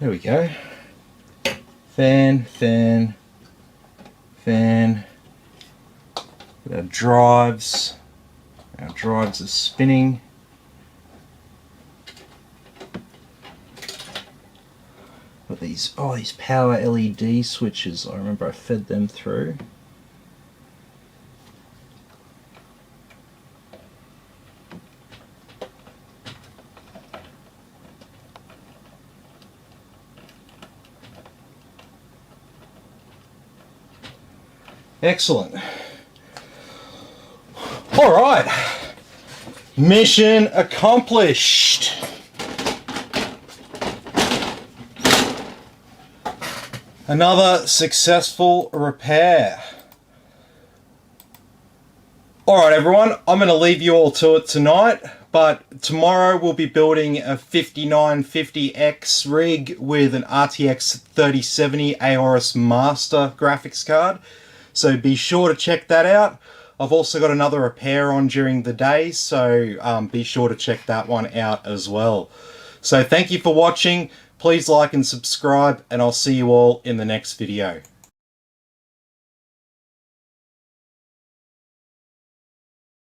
There we go. Fan, fan, fan. Our drives. Our drives are spinning. Got these, oh, these power LED switches. I remember I fed them through. Excellent. All right. Mission accomplished. Another successful repair. All right, everyone. I'm going to leave you all to it tonight, but tomorrow we'll be building a 5950X rig with an RTX 3070 Aorus Master graphics card. So be sure to check that out. I've also got another repair on during the day, so be sure to check that one out as well. So thank you for watching. Please like and subscribe, and I'll see you all in the next video.